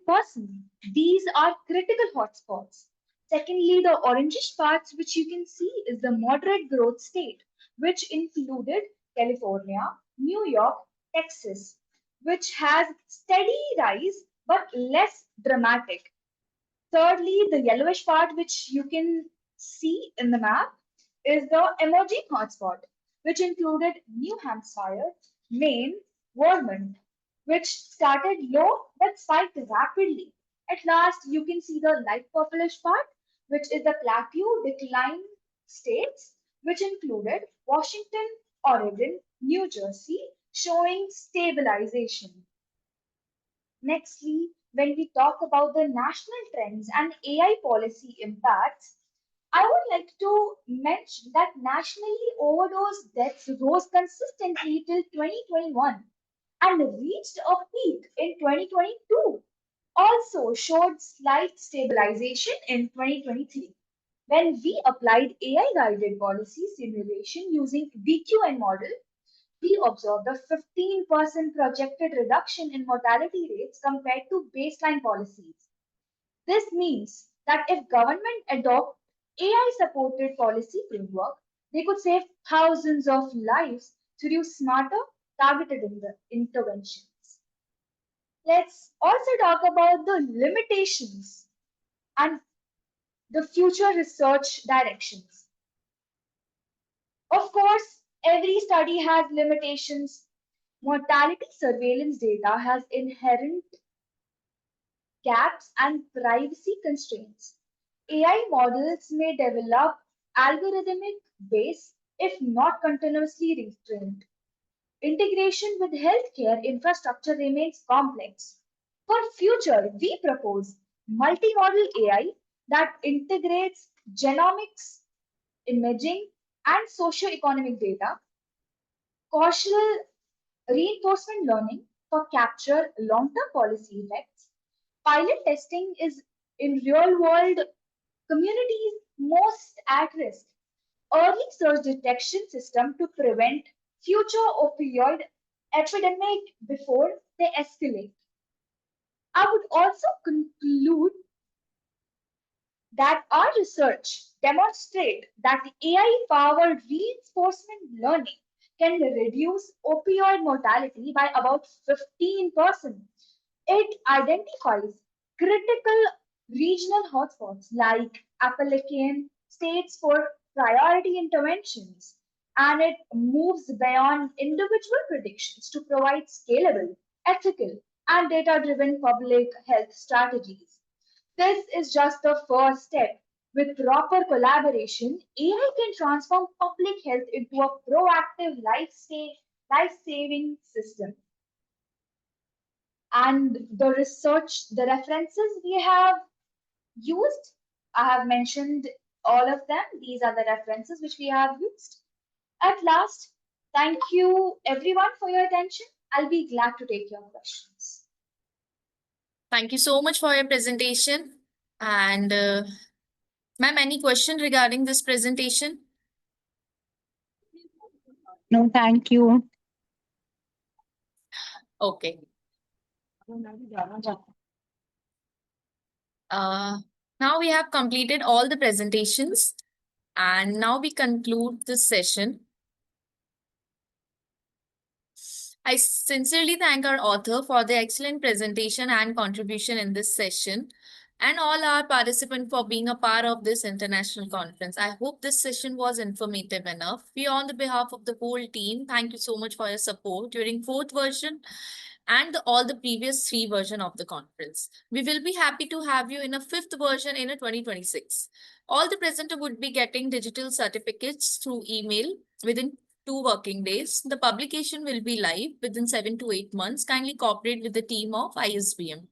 [SPEAKER 5] These are critical hotspots. Secondly, the orangish parts, which you can see, is the moderate growth state, which included California, New York, Texas, which has steady rise but less dramatic. Thirdly, the yellowish part, which you can see in the map, is the emerging hotspot, which included New Hampshire, Maine, Vermont, which started low but spiked rapidly. At last, you can see the light purplish part, which is the plateau decline states, which included Washington, Oregon, New Jersey, showing stabilization. Nextly, when we talk about the national trends and AI policy impacts, I would like to mention that nationally overdose deaths rose consistently till 2021 and reached a peak in 2022. Also showed slight stabilization in 2023. When we applied AI guided policy simulation using BQN model, we observed a 15% projected reduction in mortality rates compared to baseline policies. This means that if government adopt AI-supported policy framework, they could save thousands of lives through smarter, targeted interventions. Let's also talk about the limitations and the future research directions. Of course, every study has limitations. Mortality surveillance data has inherent gaps and privacy constraints. AI models may develop algorithmic base if not continuously retrained. Integration with healthcare infrastructure remains complex. For future, we propose multimodal AI that integrates genomics, imaging, and socio-economic data, causal reinforcement learning for capture long-term policy effects. Pilot testing is in real-world communities most at risk. Early surge detection system to prevent future opioid epidemic before they escalate. I would also conclude that our research demonstrate that AI-powered reinforcement learning can reduce opioid mortality by about 15%. It identifies critical regional hotspots like Appalachian states for priority interventions, and it moves beyond individual predictions to provide scalable, ethical, and data-driven public health strategies. This is just the first step. With proper collaboration, AI can transform public health into a proactive life-saving system. And the research, the references we have used, I have mentioned all of them. These are the references which we have used. At last, thank you everyone for your attention. I'll be glad to take your questions.
[SPEAKER 1] Thank you so much for your presentation. And ma'am, any question regarding this presentation?
[SPEAKER 11] No, thank you.
[SPEAKER 1] Okay. Now we have completed all the presentations, and now we conclude this session. I sincerely thank our author for the excellent presentation and contribution in this session, and all our participants for being a part of this international conference. I hope this session was informative enough. We, on the behalf of the whole team, thank you so much for your support during fourth version and all the previous 3 version of the conference. We will be happy to have you in a 5th version in a 2026. All the presenter would be getting digital certificates through email within 2 working days. The publication will be live within 7 to 8 months. Kindly cooperate with the team of ISBM.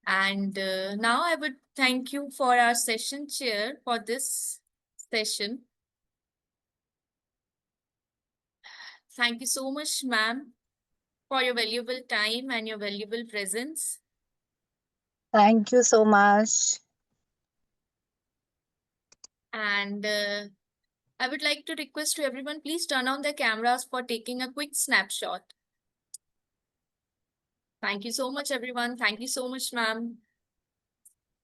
[SPEAKER 1] And now I would thank you for our session chair for this session. Thank you so much, ma'am, for your valuable time and your valuable presence.
[SPEAKER 11] Thank you so much.
[SPEAKER 1] And I would like to request to everyone, please turn on the cameras for taking a quick snapshot. Thank you so much, everyone. Thank you so much, ma'am.